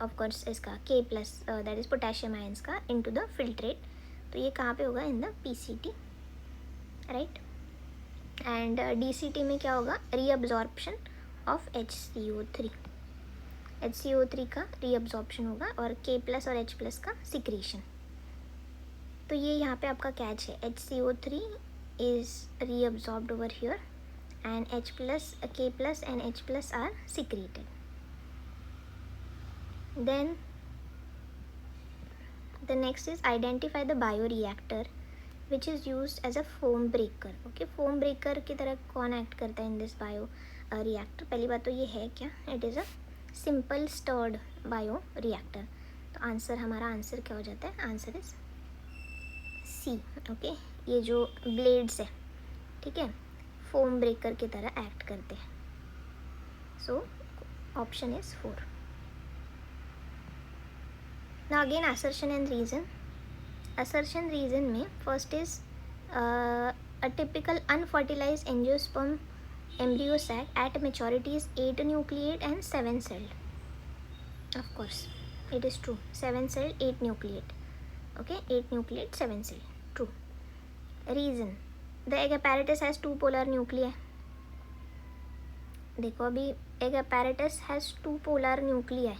ऑफ कोर्स इसका K+ that is potassium ions का इनटू द फिल्ट्रेट. तो ये कहाँ पे होगा? In the PCT, right. And DCT में क्या होगा? रीअब्जॉर्प्शन ऑफ HCO3 का रीअब्जॉर्प्शन होगा और K+ और H+ का सिक्रीशन. तो ये यहाँ पे आपका कैच है. HCO3 is reabsorbed over here and K+ and H+ are secreted. Then the next is identify the bioreactor which is used as a foam breaker. Okay, foam breaker की तरह कौन एक्ट करता है इन दिस बायो रिएक्टर? पहली बात तो ये है क्या? It is a simple stirred bioreactor. तो आंसर, हमारा आंसर क्या हो जाता है? Answer is C. ओके, ये जो ब्लेड्स है, ठीक है, फोम ब्रेकर की तरह एक्ट करते हैं. So option is 4. Now again assertion and reason. Assertion reason में first is a typical unfertilised angiosperm embryo sac at maturity is 8 nucleate and 7 celled. Of course it is true. 7 celled, 8 nucleate. Okay, 8 nucleate, 7 celled. True. Reason. The egg apparatus has two polar nuclei. देखो अभी egg apparatus has two polar nuclei.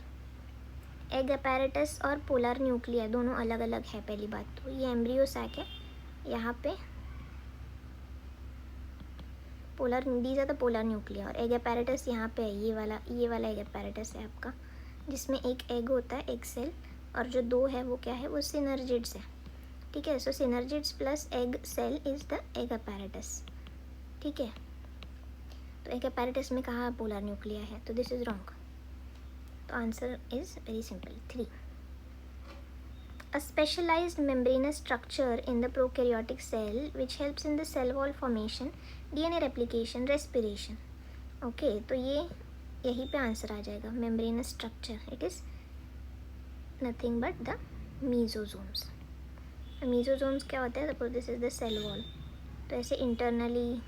Egg apparatus और polar nuclei दोनों अलग अलग है। पहली बात तो ये एम्ब्रियो सैक है, यहाँ पे polar, these are the polar nuclei, और एग apparatus यहाँ पे है, ये वाला एग apparatus है आपका, जिसमें एक एग होता है, एक सेल, और जो दो है वो क्या है, वो सिनर्जिड्स है। ठीक है, so synergids plus egg cell is the egg apparatus। ठीक है, तो एग apparatus में कहाँ पोलर न्यूक्लिया है, तो दिस इज रॉन्ग। तो answer is very simple 3। A specialized membranous structure in the prokaryotic cell which helps in the cell wall formation, DNA replication, respiration. Okay तो ये यहीं पे आंसर आ जाएगा, membranous structure. It is nothing but the mesosomes. mesosomes क्या होता है, suppose this is the cell wall, तो ऐसे इंटरनली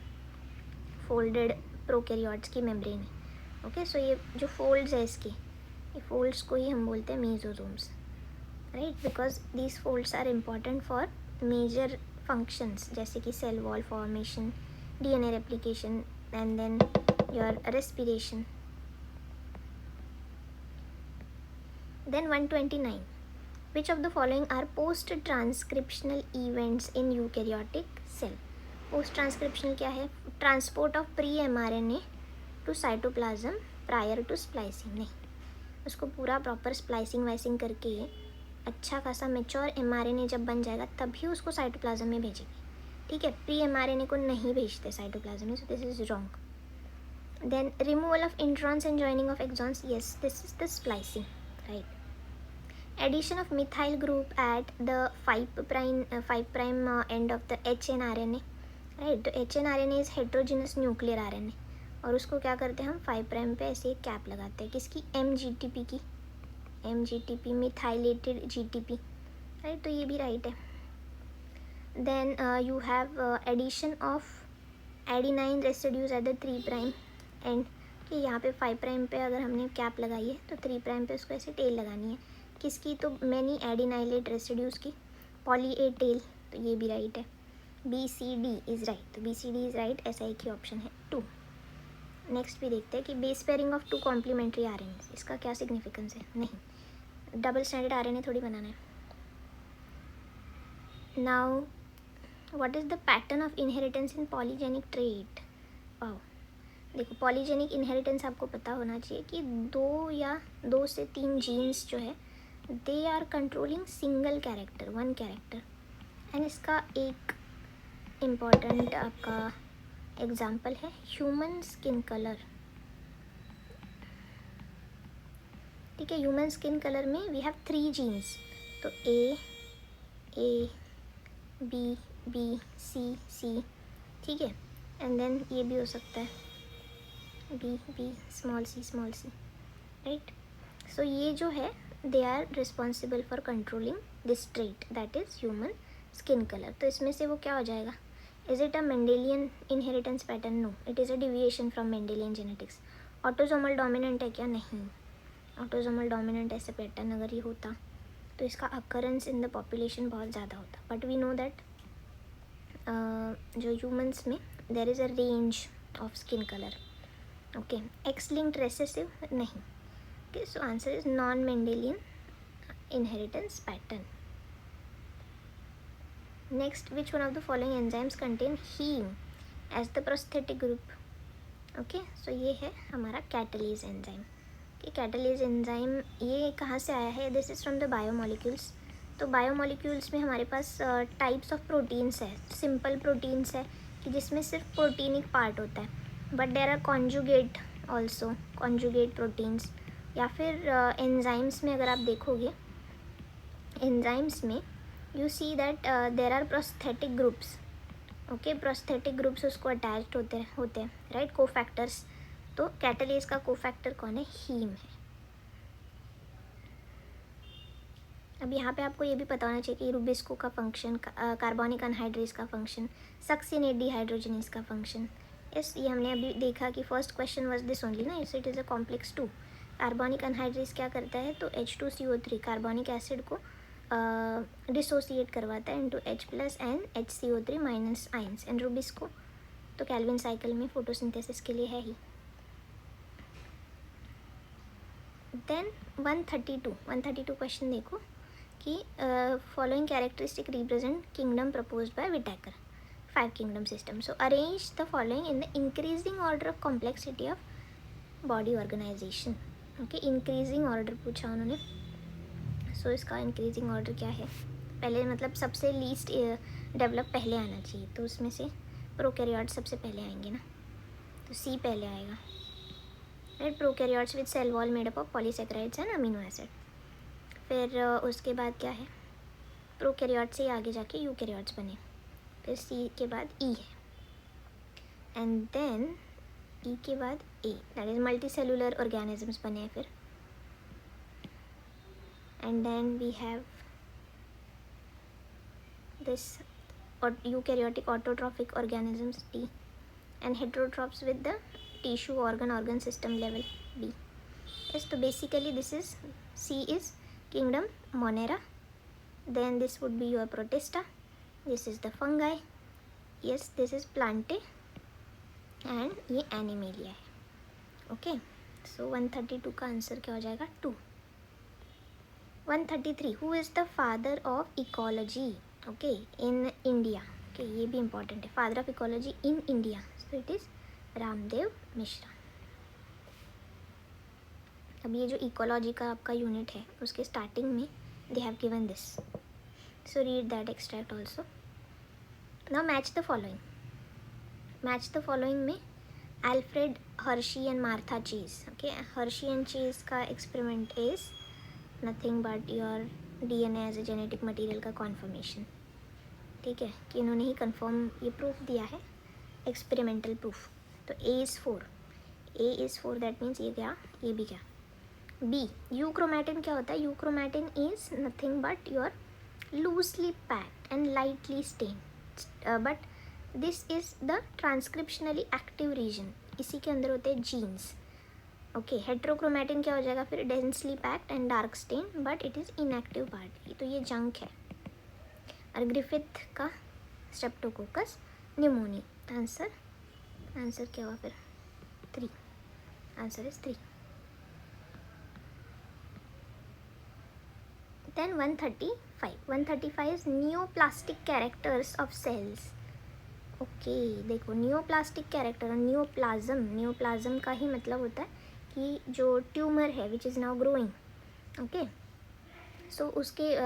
फोल्डेड प्रोकैरियोट्स की मेम्ब्रेन है। ओके सो ये जो फोल्ड्स है इसके, ये फोल्ड्स को ही हम बोलते हैं mesosomes, right, because these folds are important for major functions जैसे कि cell wall formation, DNA replication and then your respiration. Then 129, which of the following are post transcriptional events in eukaryotic cell. Post transcriptional क्या है, transport of pre mRNA to cytoplasm prior to splicing. नहीं, उसको पूरा proper splicing वाइसिंग करके अच्छा खासा mature mRNA जब बन जाएगा तभी उसको साइटोप्लाज्म में भेजेंगे। ठीक है, प्री mRNA को नहीं भेजते साइटोप्लाज्म में, so this is wrong. Then removal of introns and joining of exons, yes this is the splicing, right. Addition of methyl group at the 5' end of the HNRNA, right. तो HNRNA is heterogeneous nuclear RNA, और उसको क्या करते हैं हम 5' पे ऐसे एक कैप लगाते हैं, किसकी, MGTP की, MGTP मिथाइलेटेड GTP, राइट, तो ये भी राइट है। Then you have addition of adenine residues at the 3' end, कि यहाँ पे 5' पे अगर हमने कैप लगाई है तो 3' पे उसको ऐसे टेल लगानी है, किसकी, तो मैनी एडिनाइलेट रेसिड्यूज की, पॉली ए टेल, तो ये भी राइट है। BCD इज़ राइट, तो BCD इज़ राइट, ऐसा एक ही ऑप्शन है 2। नेक्स्ट भी देखते हैं कि base pairing of 2 complementary RNA, इसका क्या सिग्निफिकेंस है, नहीं, डबल स्टैंडर्ड RNA थोड़ी बनाना है। Now what is the pattern of inheritance in polygenic trait. Wow, देखो पॉलीजेनिक इनहेरिटेंस आपको पता होना चाहिए कि 2 से 3 जीन्स जो है they are controlling single character, 1 character, and इसका एक इम्पॉर्टेंट आपका एग्जाम्पल है ह्यूमन स्किन कलर। ठीक है, ह्यूमन स्किन कलर में वी हैव 3 जीन्स, तो A B C, ठीक है, एंड देन ये भी हो सकता है B small c, right. So ये जो है they are responsible for controlling this trait that is human skin colour. तो इसमें से वो क्या हो जाएगा, is it a Mendelian inheritance pattern, no, it is a deviation from Mendelian genetics. Autosomal dominant है क्या, नहीं, ऑटोसोमल डोमिनेंट ऐसे पैटर्न अगर ये होता तो इसका अकरेंस इन द पॉपुलेशन बहुत ज़्यादा होता, बट वी नो दैट जो ह्यूमंस में there is a range of skin colour. Okay, X linked recessive, नहीं। Okay, so answer is non Mendelian inheritance pattern. Next, which one of the following enzymes contain haem as the prosthetic group. Okay, so ये है हमारा कैटलीज enzyme. कि कैटलीज enzyme ये कहाँ से आया है, this is from the biomolecules. तो बायोमोलिक्यूल्स में हमारे पास टाइप्स ऑफ प्रोटीन्स है, सिंपल प्रोटीन्स है कि जिसमें सिर्फ प्रोटीनिक पार्ट होता है, but there are conjugate also, conjugate proteins, या फिर एंजाइम्स में अगर आप देखोगे, एंजाइम्स में you see that there are prosthetic groups. Okay, prosthetic groups उसको अटैच्ड होते हैं, राइट, कोफैक्टर्स। तो कैटलीज का कोफैक्टर कौन है, हीम है। अब यहाँ पे आपको ये भी पता होना चाहिए कि रुबिस्को का फंक्शन, कार्बोनिक अनहाइड्रेस का फंक्शन, सक्सिनेट डिहाइड्रोजनेस का फंक्शन। ये हमने अभी देखा कि first question was this only ना, it is a complex 2। Carbonic anhydrase क्या करता है, तो H2CO3 कार्बोनिक एसिड को डिसोसिएट करवाता है into H+ and HCO3 minus ions and rubisco तो कैल्विन साइकिल में फोटोसिंथेसिस के लिए है ही. देन 132 क्वेश्चन देखो कि following characteristic represent kingdom proposed by Whittaker 5 kingdom system. So arrange the following in the increasing order of complexity of body organisation. Okay, increasing order पूछा उन्होंने. सो इसका इंक्रीजिंग ऑर्डर क्या है? पहले मतलब सबसे लीस्ट डेवलप पहले आना चाहिए, तो उसमें से प्रोकैरियोट्स सबसे पहले आएंगे ना, तो सी पहले आएगा. Right, prokaryotes with cell wall made up of polysaccharides and amino acid. फिर उसके बाद क्या है, प्रोकैरियोट्स से आगे जाके यूकैरियोट्स बने. फिर सी के बाद ई है एंड देन ई के बाद A, that is multicellular organisms बने हैं. फिर and then we have this eukaryotic autotrophic organisms T and heterotrophs with the tissue organ system level B. Yes, so basically this is C is kingdom Monera, then this would be your Protista, this is the fungi, yes this is Plantae and ये Animalia है. Okay, so 132 का answer क्या हो जाएगा 2. 133 who is the father of ecology okay in India. Okay, ये भी important है, father of ecology in India. So it is Ramdev Mishra. अब ये जो इकोलॉजी का आपका यूनिट है उसके स्टार्टिंग में they have given this, so read that extract also. Now match the following. Match the following में Alfred Hershey and Martha Chase. Okay, Hershey and Chase का experiment is nothing but your DNA as a genetic material का confirmation. ठीक है, कि इन्होंने ही confirm ये proof दिया है, एक्सपेरिमेंटल प्रूफ. तो A इज़ 4 दैट मीन्स ये क्या, ये भी क्या. B यूक्रोमैटिन क्या होता है? Euchromatin is nothing but your loosely packed and lightly stain but this is the transcriptionally active region. इसी के अंदर होते हैं जीन्स. ओके, हेट्रोक्रोमैटिन क्या हो जाएगा फिर? Densely packed and dark stain but it is inactive part. तो ये जंक है. और ग्रिफिथ का स्ट्रेप्टोकोकस न्यूमोनी. आंसर क्या हुआ फिर? 3. Answer is 3. Then 135 is neoplastic characters of cells. Okay, देखो नियोप्लास्टिक कैरेक्टर और नियोप्लाज्म का ही मतलब होता है कि जो ट्यूमर है which is now growing. Okay, so उसके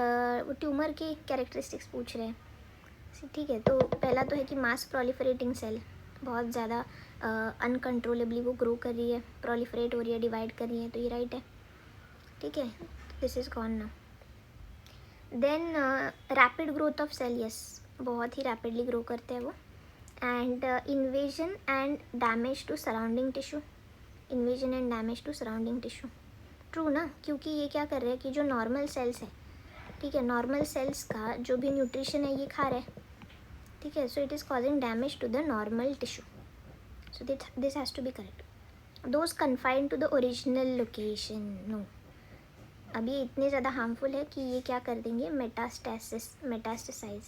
ट्यूमर के कैरेक्टरिस्टिक्स पूछ रहे हैं. ठीक है, तो पहला तो है कि मास प्रोलिफरेटिंग सेल, बहुत ज़्यादा अनकंट्रोलेबली वो ग्रो कर रही है, प्रोलिफरेट हो रही है, डिवाइड कर रही है, तो ये राइट है. ठीक है, this is gone now. Then rapid growth of cell, yes बहुत ही रैपिडली ग्रो करते हैं वो. And invasion and damage to surrounding tissue. True ना, क्योंकि ये क्या कर रहे हैं कि जो नॉर्मल सेल्स है, ठीक है, नॉर्मल सेल्स का जो भी न्यूट्रिशन है ये खा रहे हैं. ठीक है, so it is causing damage to the normal tissue. So this has to be correct. Those confined to the original location, no. अब ये इतने ज़्यादा हार्मफुल है कि ये क्या कर देंगे, मेटास्टेसाइज.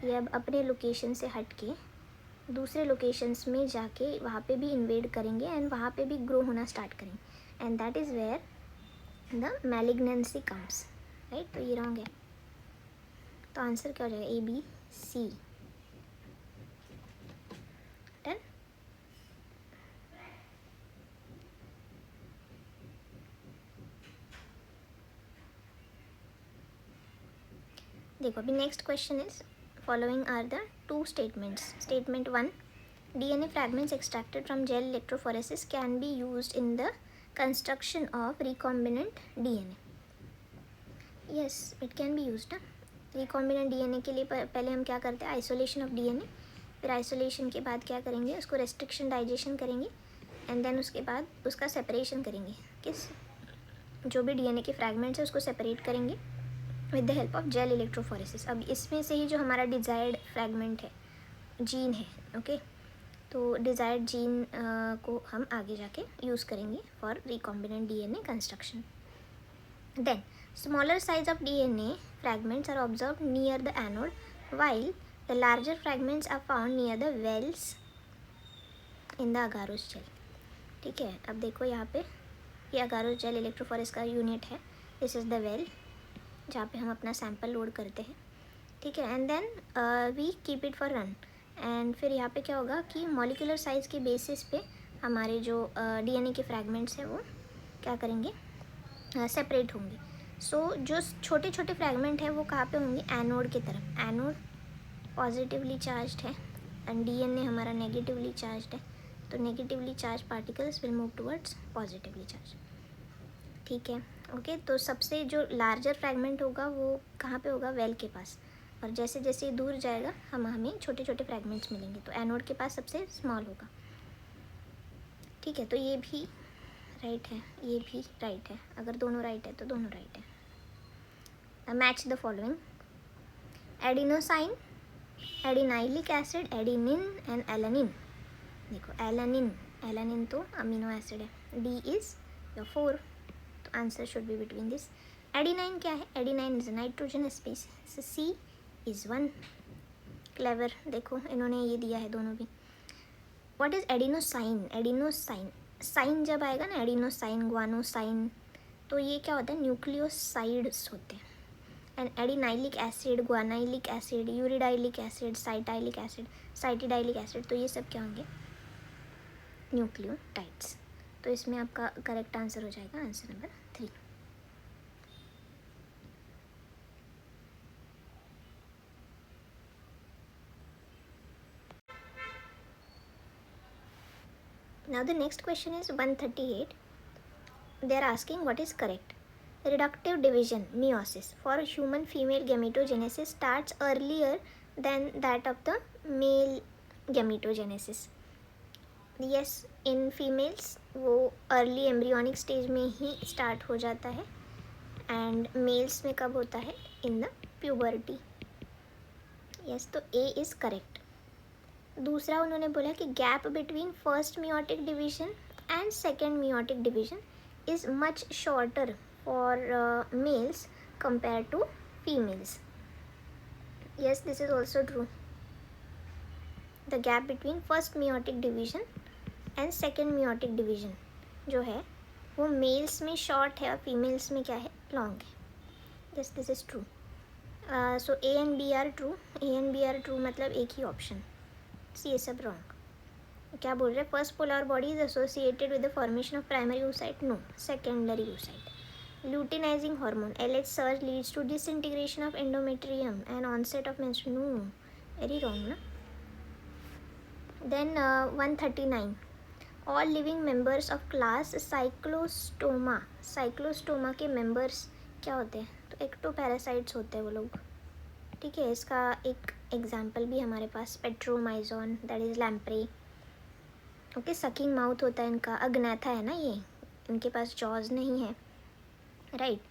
ये अब अपने लोकेशन से हट के दूसरे लोकेशंस में जाके वहाँ पे भी इन्वेड करेंगे एंड वहाँ पे भी ग्रो होना स्टार्ट करेंगे. And that is where the malignancy comes. Right, तो ये रॉन्ग है. तो आंसर क्या हो जाएगा? ABC. डन. देखो अभी next question is following are the 2 statements. Statement 1, DNA fragments extracted from gel electrophoresis can be used in the construction of recombinant DNA. Yes, it can be used. recombinant DNA के लिए पहले हम क्या करते हैं, isolation of DNA. फिर isolation के बाद क्या करेंगे, उसको रेस्ट्रिक्शन डाइजेशन करेंगे एंड देन उसके बाद उसका सेपरेशन करेंगे. किस जो भी DNA के फ्रैगमेंट्स है उसको सेपरेट करेंगे with the help of gel electrophoresis. अब इसमें से ही जो हमारा डिज़ायर्ड फ्रैगमेंट है, जीन है, ओके, तो डिज़ायर्ड जीन को हम आगे जाके यूज़ करेंगे for recombinant DNA construction. Then Smaller size of DNA fragments are observed near the anode, while the larger fragments are found near the wells in the agarose gel. ठीक है, अब देखो यहाँ पे ये agarose gel इलेक्ट्रोफोरेस का unit है. This is the well जहाँ पे हम अपना सैंपल लोड करते हैं. ठीक है, and then we keep it for run. And फिर यहाँ पे क्या होगा कि मॉलिकुलर साइज़ के बेसिस पे हमारे जो DNA के फ्रैगमेंट्स हैं वो क्या करेंगे, सेपरेट होंगे. सो जो छोटे छोटे फ्रैगमेंट हैं वो कहाँ पे होंगे, एनोड की तरफ. एनोड पॉजिटिवली चार्ज्ड है एंड DNA हमारा नेगेटिवली चार्ज्ड है, तो negatively charge particles will move towards positively charge. ठीक है, ओके. तो सबसे जो लार्जर फ्रैगमेंट होगा वो कहाँ पे होगा, वेल के पास. और जैसे जैसे दूर जाएगा हमें छोटे छोटे फ्रैगमेंट्स मिलेंगे, तो एनोड के पास सबसे स्मॉल होगा. ठीक है, तो ये भी राइट है, ये भी राइट है. अगर दोनों राइट है तो दोनों राइट है. Match the following. Adenosine, adenylic acid, adenine and alanine. देखो एलानिन तो अमीनो एसिड है. डी इज़ योर 4, तो answer should be between this. Adenine क्या है, adenine is nitrogen space. C is 1. Clever, देखो इन्होंने ये दिया है दोनों भी. What is adenosine. साइन जब आएगा ना, एडिनोसाइन, ग्वानोसाइन, तो ये क्या होता है, न्यूक्लियोसाइड्स होते हैं. And adenylic acid, guanylic acid, uridylic acid, cytylic acid, cytidylic acid, तो ये सब क्या होंगे, न्यूक्लियोटाइड्स. तो इसमें आपका करेक्ट आंसर हो जाएगा answer number 3. Now the next question is 138. They are asking what is correct. Reductive division, meiosis, for human female gametogenesis starts earlier than that of the male gametogenesis. Yes, in females वो early embryonic stage में ही start हो जाता है, and males में कब होता है, in the puberty. Yes, तो A is correct. दूसरा उन्होंने बोला कि gap between first meiotic division and second meiotic division is much shorter for males compare to females. Yes, this is also true. The gap between first meiotic division and second meiotic division जो है वो mails में short है और females में क्या है, long है. Yes, this is true. So A and B are true. A and B are true मतलब एक ही ऑप्शन. सी ये सब रॉन्ग. क्या बोल रहे हैं, first polar body is associated with the formation of primary oocyte. No, secondary oocyte. luteinizing hormone LH surge leads to disintegration of endometrium and onset of menstruation. No, very wrong na. Then 139. all living members of class cyclostoma. cyclostoma के members क्या होते हैं, तो ectoparasites होते हैं वो लोग. ठीक है, इसका एक एग्जाम्पल भी हमारे पास, Petromyzon, that is lamprey. Okay, sucking mouth होता है इनका. अग्नैथा है ना ये, इनके पास जॉज नहीं है, राइट.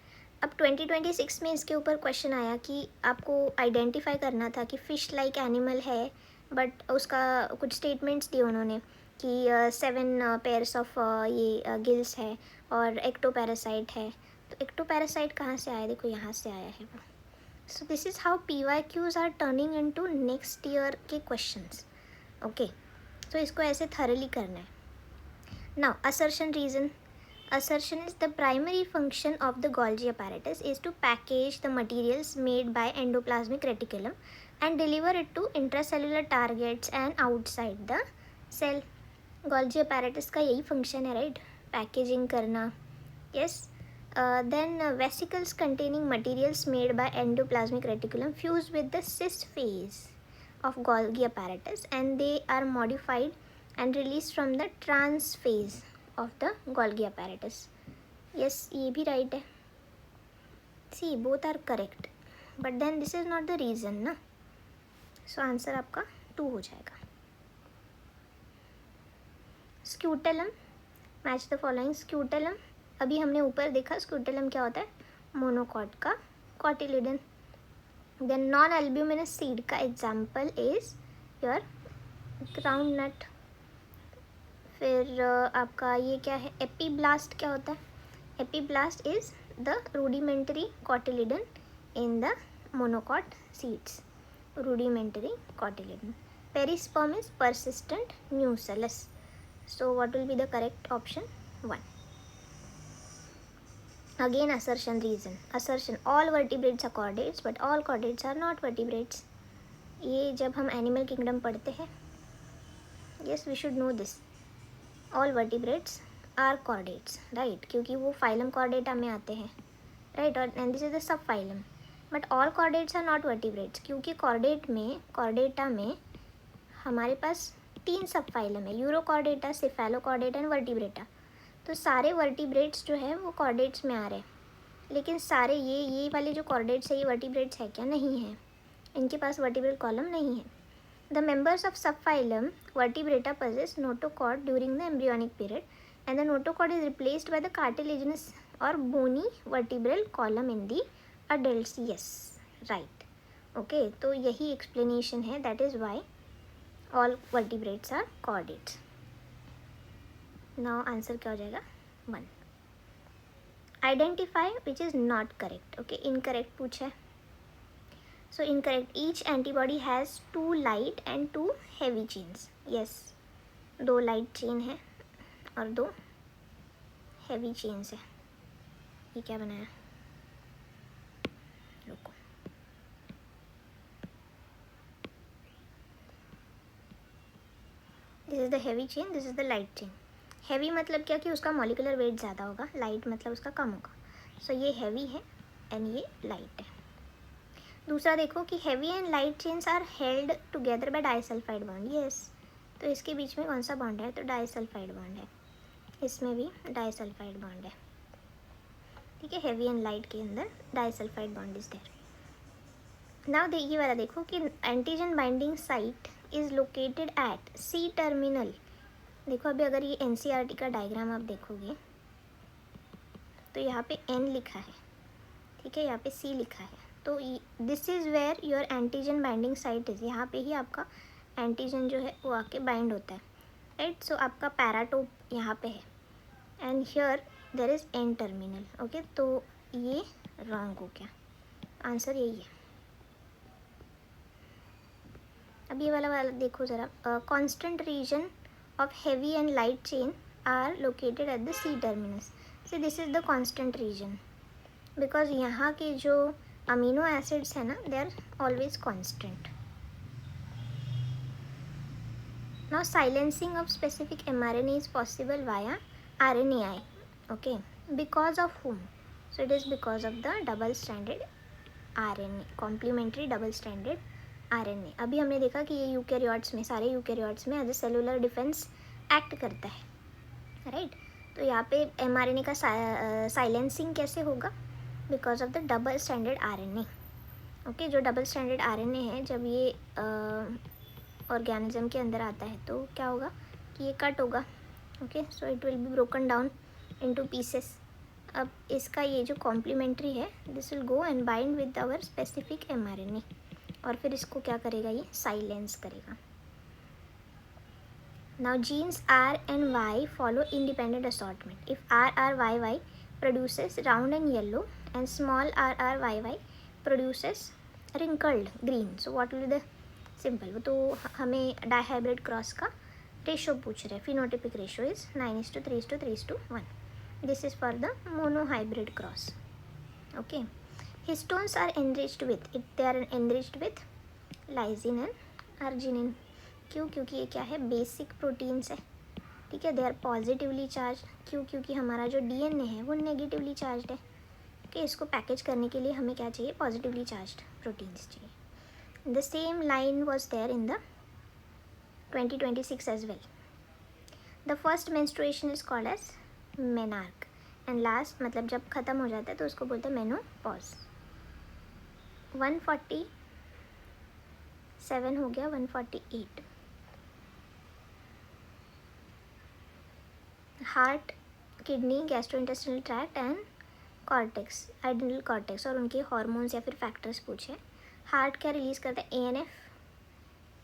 अब 2026 में इसके ऊपर क्वेश्चन आया कि आपको आइडेंटिफाई करना था कि फ़िश लाइक एनिमल है, बट उसका कुछ स्टेटमेंट्स दिए उन्होंने कि 7 पेयर्स ऑफ ये गिल्स है और एक्टोपैरासाइट है. तो एक्टोपैरासाइट कहाँ से आया, देखो यहाँ से आया है वो. So this is how PYQs are turning into next year के questions. Okay, so इसको ऐसे thoroughly करना है. Now assertion reason. Assertion is the primary function of the Golgi apparatus is to package the materials made by endoplasmic reticulum and deliver it to intracellular targets and outside the cell. Golgi apparatus का यही function है, right? Packaging करना. Yes. Then vesicles containing materials made by endoplasmic reticulum fuse with the cis phase of Golgi apparatus and they are modified and released from the trans phase of the Golgi apparatus. Yes, ये भी right है. See, both are correct, but then this is not the reason ना. So answer आपका 2 हो जाएगा. Scutellum, match the following. Scutellum, अभी हमने ऊपर देखा स्क्यूटेलम क्या होता है, मोनोकॉट का cotyledon. Then non albuminous seed का example is your groundnut. फिर आपका ये क्या है, एपीब्लास्ट क्या होता है, epiblast is the rudimentary cotyledon in the monocot seeds. Rudimentary cotyledon. Perisperm is persistent nucellus. So what will be the correct option? 1. Again assertion reason. Assertion, all vertebrates are chordates but all chordates are not vertebrates. ये जब हम animal kingdom पढ़ते हैं, yes we should know this. All vertebrates are chordates, right? क्योंकि वो phylum chordata में आते हैं, right? और and this is the subphylum. But all chordates are not vertebrates क्योंकि chordata में हमारे पास 3 सबफाइलम है, यूरोकॉर्डेटा, सेफेलोकॉर्डेटा एंड वर्टिब्रेटा. तो सारे वर्टिब्रेट्स जो है वो कॉर्डेट्स में आ रहे हैं, लेकिन सारे ये वाले जो कॉर्डेट्स है ये वर्टिब्रेट्स है क्या? नहीं है, इनके पास वर्टिब्रल कॉलम नहीं है. The members of subphylum vertebrata possess notochord during the embryonic period and the notochord is replaced by the cartilaginous or bony vertebral column in the adults. Yes, right. Okay, तो यही explanation है, that is why all vertebrates are chordates. Now answer क्या हो जाएगा? 1. Identify which is not correct. Okay, incorrect पूछा है. So incorrect. Each antibody has 2 light and 2 heavy chains. Yes, 2 light chain है और 2 heavy chains है. ये क्या बनाया? रुको. This is the heavy chain, this is the light chain. Heavy मतलब क्या कि उसका molecular weight ज़्यादा होगा, light मतलब उसका कम होगा. So ये heavy है and ये light है. दूसरा देखो कि heavy and light chains are held together by disulfide bond. Yes, तो इसके बीच में कौन सा बॉन्ड है? तो disulfide बॉन्ड है. इसमें भी disulfide बॉन्ड है. ठीक है, heavy and light के अंदर disulfide bond is there. Now ये वाला देखो कि antigen binding site is located at C terminal. देखो अभी अगर ये NCERT का डायग्राम आप देखोगे तो यहाँ पे N लिखा है, ठीक है, यहाँ पे C लिखा है. तो this is where your antigen binding site is. यहाँ पे ही आपका एंटीजन जो है वो आके बाइंड होता है, राइट? सो आपका पैराटोप यहाँ पे है and here there is N terminal. Okay, तो ये रॉन्ग हो गया, आंसर यही है. अब ये वाला देखो ज़रा. Constant region of heavy and light chain are located at the C terminus. So this is the constant region because यहाँ के जो अमीनो एसिड्स है ना, they are always constant. Now silencing of specific mRNA is possible via RNAi. Okay, because of whom? So it is because of the double stranded RNA, complementary double stranded RNA. अभी हमने देखा कि ये eukaryotes में, सारे eukaryotes में as a cellular defence act करता है, राइट? तो यहाँ पे mRNA का साइलेंसिंग कैसे होगा? Because of the double stranded RNA. Okay, जो डबल स्टैंडर्ड RNA है जब ये ऑर्गेनिज्म के अंदर आता है तो क्या होगा कि ये कट होगा. Okay, so it will be broken down into pieces. अब इसका ये जो कॉम्प्लीमेंट्री है, this will go and bind with our specific mRNA और फिर इसको क्या करेगा? ये साइलेंस करेगा. Now genes R and Y follow independent assortment. If RRYY produces round and yellow and small RRYY produces wrinkled green. So what will be the simple? वो तो हमें डाइहाइब्रिड क्रॉस का रेशो पूछ रहे हैं. Phenotypic ratio is 9:3:3:1. This is for the monohybrid cross. Okay, histones are enriched with, they are enriched with lysine and arginine. क्यों? क्योंकि ये क्या है? बेसिक प्रोटीन्स है, ठीक है. They are positively charge. क्यों? क्योंकि हमारा जो DNA है वो नेगेटिवली चार्ज है. ओके, इसको पैकेज करने के लिए हमें क्या चाहिए? पॉजिटिवली चार्ज प्रोटीन्स चाहिए. The same line was there in the 2026 as well. The first menstruation is called as menarche and last मतलब जब ख़त्म हो जाता है तो उसको बोलते हैं मेनोपॉज. 147 हो गया. 148 heart, kidney, gastrointestinal tract and cortex, adrenal cortex और उनके हार्मोन्स या फिर फैक्टर्स पूछे. हार्ट क्या रिलीज़ करता है? ANF.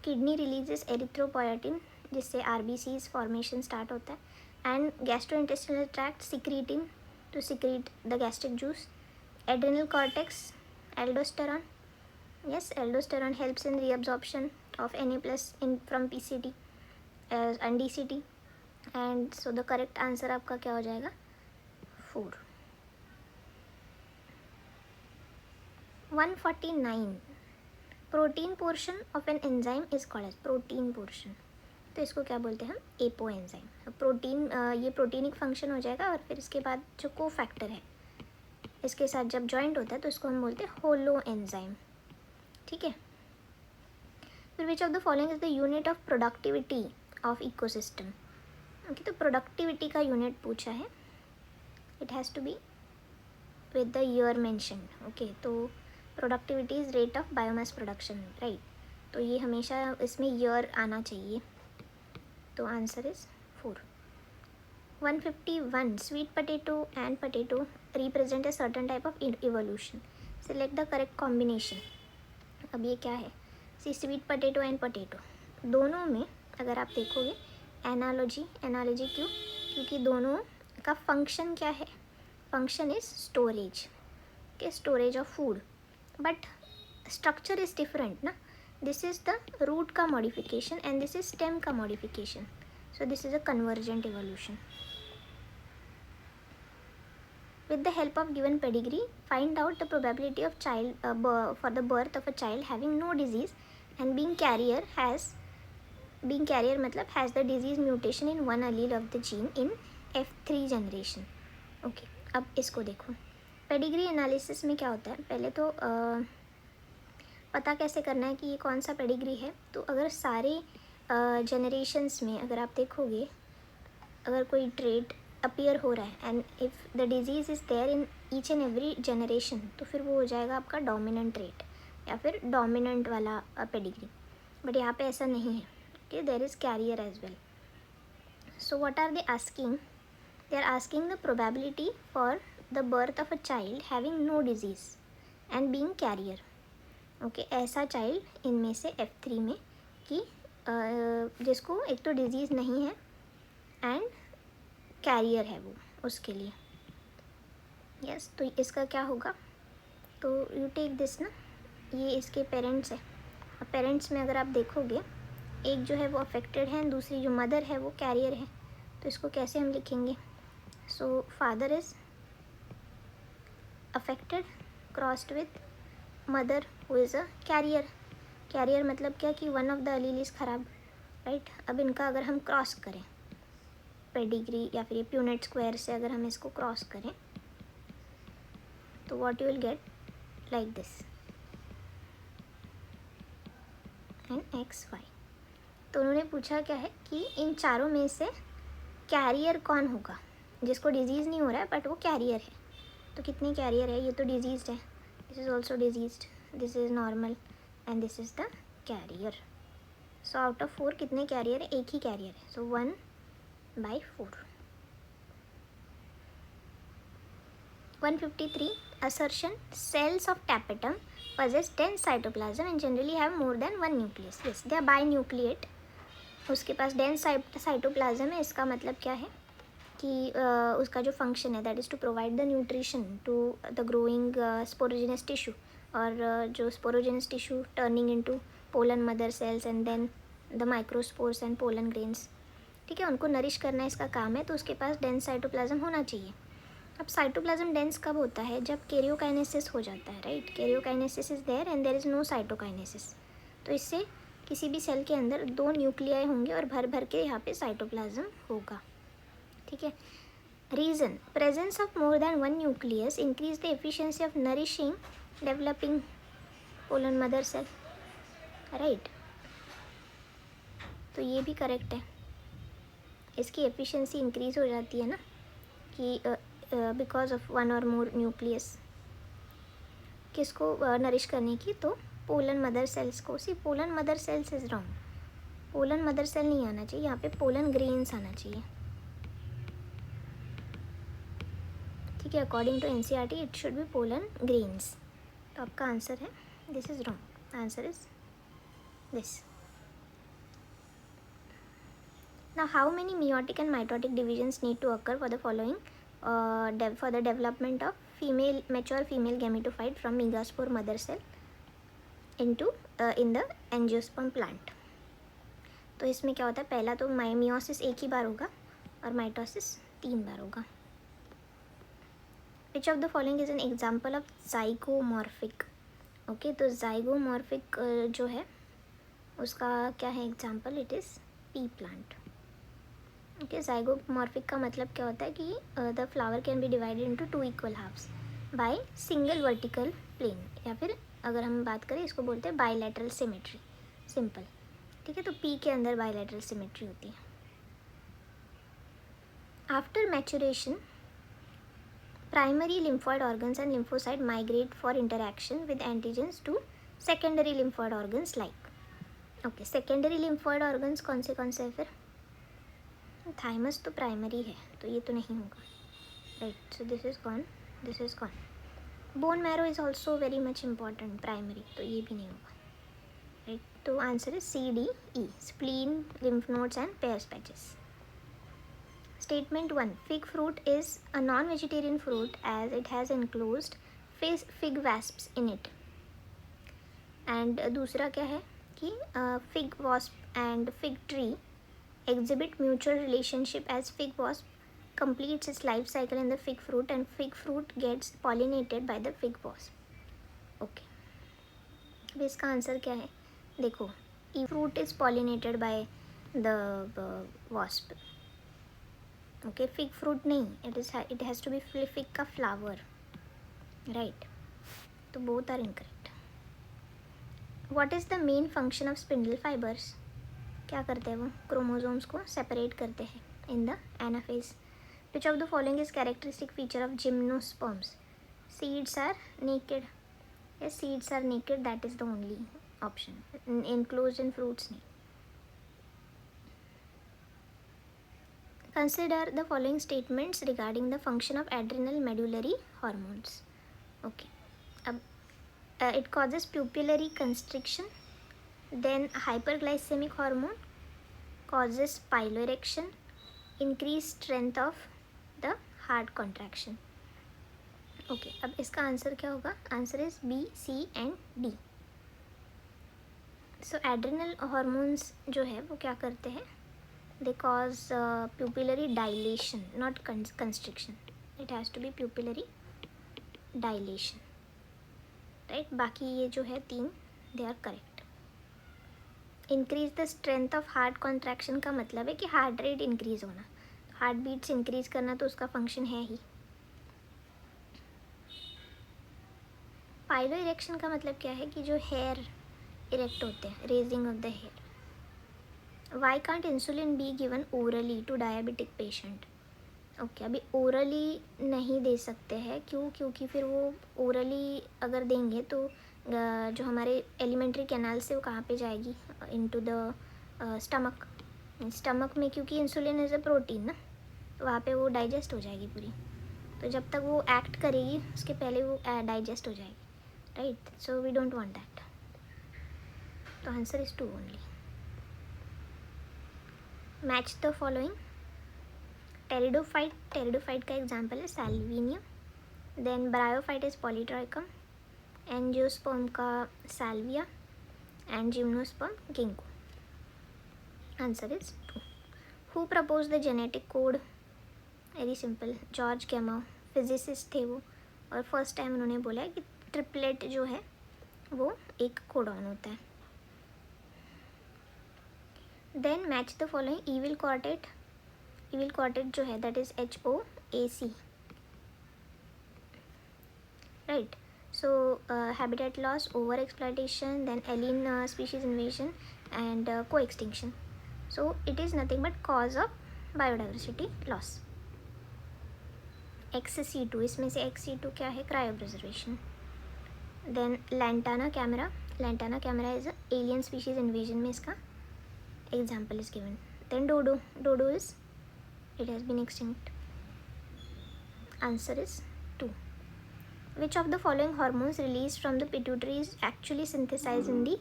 किडनी रिलीजेस एरिथ्रोपोएटिन जिससे RBCs फॉर्मेशन स्टार्ट होता है. And gastrointestinal tract secretin to secrete the gastric juice. Adrenal cortex, aldosterone. Yes, aldosterone helps in reabsorption of Na plus in from PCT and DCT. And so the correct answer आपका क्या हो जाएगा? 4. 149. Protein portion of an enzyme is called as protein portion. तो इसको क्या बोलते हैं हम? Apo enzyme. प्रोटीन ये प्रोटीनिक फंक्शन हो जाएगा और फिर इसके बाद जो को फैक्टर है इसके साथ जब जॉइंट होता है तो इसको हम बोलते हैं होलो एंजाइम. ठीक है. फिर which of the following is the unit of productivity of ecosystem. Okay, तो प्रोडक्टिविटी का यूनिट पूछा है. It has to be with the year mention. Okay, तो productivity is rate of biomass production, right. तो ये हमेशा इसमें ईयर आना चाहिए. तो answer is 4. 151. Sweet potato and potato represent a certain type of evolution. Select the correct combination. अब ये क्या है? सी स्वीट पोटैटो एंड पोटैटो दोनों में अगर आप देखोगे एनालॉजी क्यों? क्योंकि दोनों का फंक्शन क्या है? फंक्शन इज स्टोरेज के storage of food, but structure is different ना. दिस इज द रूट का modification and this is stem का modification. So this is a convergent evolution. With the help of given pedigree, find out the probability of for the birth of a child having no disease and being carrier मतलब has the disease mutation in one allele of the gene in F3 generation. Okay, अब इसको देखो. Pedigree analysis में क्या होता है? पहले तो पता कैसे करना है कि ये कौन सा पेडिग्री है. तो अगर सारे जनरेशन्स में अगर आप देखोगे अगर कोई ट्रेट अपीयर हो रहा है and if the disease is there in each and every generation तो फिर वो हो जाएगा आपका डोमिनेंट ट्रेट या फिर डोमिनेंट वाला पेडिग्री. बट यहाँ पे ऐसा नहीं है. Okay, there is carrier as well. So what are they asking? They are asking the probability for the birth of a child having no disease and being carrier. Okay, ऐसा child इनमें से F3 में कि जिसको एक तो disease नहीं है एंड कैरियर है वो उसके लिए. यस, तो इसका क्या होगा? तो यू टेक दिस ना, ये इसके पेरेंट्स है. अब पेरेंट्स में अगर आप देखोगे एक जो है वो अफेक्टेड है, दूसरी जो मदर है वो कैरियर है. तो इसको कैसे हम लिखेंगे? So father is affected crossed with mother who is a carrier. Carrier मतलब क्या कि one of the allele is ख़राब, राइट. अब इनका अगर हम क्रॉस करें पेडिग्री या फिर ये प्यूनेट स्क्वायर से अगर हम इसको क्रॉस करें तो what you will get like this and XY. तो उन्होंने पूछा क्या है कि इन चारों में से कैरियर कौन होगा जिसको डिजीज़ नहीं हो रहा है बट वो कैरियर है. तो कितने कैरियर है? ये तो डिजीज़्ड है, this is also diseased, this is normal and this is the carrier. So out of 4 कितने कैरियर है? एक ही कैरियर है. सो 1/4. 153. Assertion: cells of tapetum possess dense cytoplasm and generally have more than one nucleus. Yes, they are binucleate. उसके पास dense cytoplasm है. इसका मतलब क्या है कि उसका जो फंक्शन है that is to provide the nutrition to the growing sporogenous tissue, और जो sporogenous tissue turning into pollen mother cells and then the microspores and pollen grains. ठीक है, उनको नरिश करना इसका काम है. तो उसके पास डेंस साइटोप्लाज्म होना चाहिए. अब साइटोप्लाज्म डेंस कब होता है? जब कैरियोकाइनेसिस हो जाता है, right. Karyokinesis is there and there is no cytokinesis. तो इससे किसी भी सेल के अंदर 2 न्यूक्लियाई होंगे और भर भर के यहाँ पे साइटोप्लाज्म होगा. ठीक है. Reason: presence of more than 1 nucleus increase the efficiency of nourishing developing pollen mother cell, right. तो ये भी करेक्ट है. इसकी एफिशिएंसी इंक्रीज़ हो जाती है ना कि बिकॉज ऑफ 1 और मोर न्यूक्लियस किसको नरिश करने की? तो पोलन मदर सेल्स को. See pollen mother cells is wrong. Pollen mother cell नहीं आना चाहिए यहाँ पे, पोलन ग्रेन्स आना चाहिए. ठीक है, according to NCERT it should be pollen grains. तो आपका आंसर है this is wrong. Answer is this. Now, how many meiotic and mitotic divisions need to occur for the following for the development of mature female gametophyte from megaspore mother cell into in the angiosperm plant. तो इसमें क्या होता है, पहला तो meiosis एक ही बार होगा और माइटोसिस 3 बार होगा. Which of the following is an example of zygomorphic? Okay, तो ज़ाइगोमॉर्फिक जो है उसका क्या है example, it is pea plant. Okay, zygomorphic का मतलब क्या होता है कि the flower can be divided into 2 equal halves by single vertical plane, या फिर अगर हम बात करें इसको बोलते हैं बायलैटरल सिमेट्री. सिंपल, ठीक है. तो पी के अंदर बायलैटरल सिमेट्री होती है. After maturation primary lymphoid organs and lymphocyte migrate for interaction with antigens to secondary lymphoid organs like. Okay, secondary lymphoid organs कौन से है फिर? थाइमस तो प्राइमरी है तो ये तो नहीं होगा, right. So this is gone, this is gone. Bone marrow is also very much important, primary, तो ये भी नहीं होगा, राइट. तो answer is C D E, spleen, lymph nodes and Peyer's patches. Statement 1. Fig fruit is a non-vegetarian fruit as it has enclosed fig wasps in it. And दूसरा क्या है कि fig wasp and fig tree exhibit mutual relationship as fig wasp completes its life cycle in the fig fruit and fig fruit gets pollinated by the fig wasp. Okay. अब इसका answer क्या है? देखो, fruit is pollinated by the wasp. Okay, fig fruit नहीं, it has to be fig का flower, right. तो both are incorrect. What is the main function of spindle fibres? क्या करते हैं वो? क्रोमोजोम्स को सेपरेट करते हैं in the anaphase. Which of the following is characteristic feature of gymnosperms? Seeds are naked. Yes, seeds are naked, that is the only option. Enclosed in fruits नहीं. Consider the following statements regarding the function of adrenal medullary hormones. Okay, it causes pupillary constriction, then hyperglycemic hormone causes piloerection, increased strength of the heart contraction. Okay, अब इसका answer क्या होगा? Answer is B, C and D. So adrenal hormones जो है वो क्या करते हैं? They cause pupillary dilation, not constriction. It has to be pupillary dilation, right. बाकी ये जो है 3 they are correct. Increase the strength of heart contraction का मतलब है कि हार्ट रेट इंक्रीज होना, हार्ट बीट्स इंक्रीज करना, तो उसका फंक्शन है ही. पाइलो इरेक्शन का मतलब क्या है कि जो हेयर इरेक्ट होते हैं, raising of the hair. Why can't insulin be given orally to diabetic patient? Okay, अभी ओरली नहीं दे सकते हैं. क्यों? क्योंकि फिर वो ओरली अगर देंगे तो जो हमारे एलिमेंट्री कैनाल से वो कहाँ पे जाएगी? Into the stomach. स्टमक में क्योंकि इंसुलिन इज़ अ प्रोटीन ना, तो वहाँ पे वो डाइजेस्ट हो जाएगी पूरी. तो जब तक वो एक्ट करेगी उसके पहले वो डाइजेस्ट हो जाएगी, right. So we don't want that. तो answer is 2 only. Match the following. Pteridophyte का एग्जाम्पल है Salvinia. Then bryophyte is Polytrichum. Angiosperm का Salvia and gymnosperm Ginkgo. Answer is 2. Who propose the genetic code? Very simple, George Gamow, physicist थे वो, और first time उन्होंने बोला है कि ट्रिपलेट जो है वो एक कोडॉन होता है. Then match the following. Evil quartet जो है that is HOAC, right. So habitat loss, over exploitation, then alien species invasion and coextinction. So it is nothing but cause of biodiversity loss. XC2, इसमें से XC2 क्या है? Cryopreservation. Then lantana camara is alien species invasion में इसका example is given. Then dodo is, it has been extinct. Answer is 2. Which of the following hormones released from the pituitary is actually synthesized in the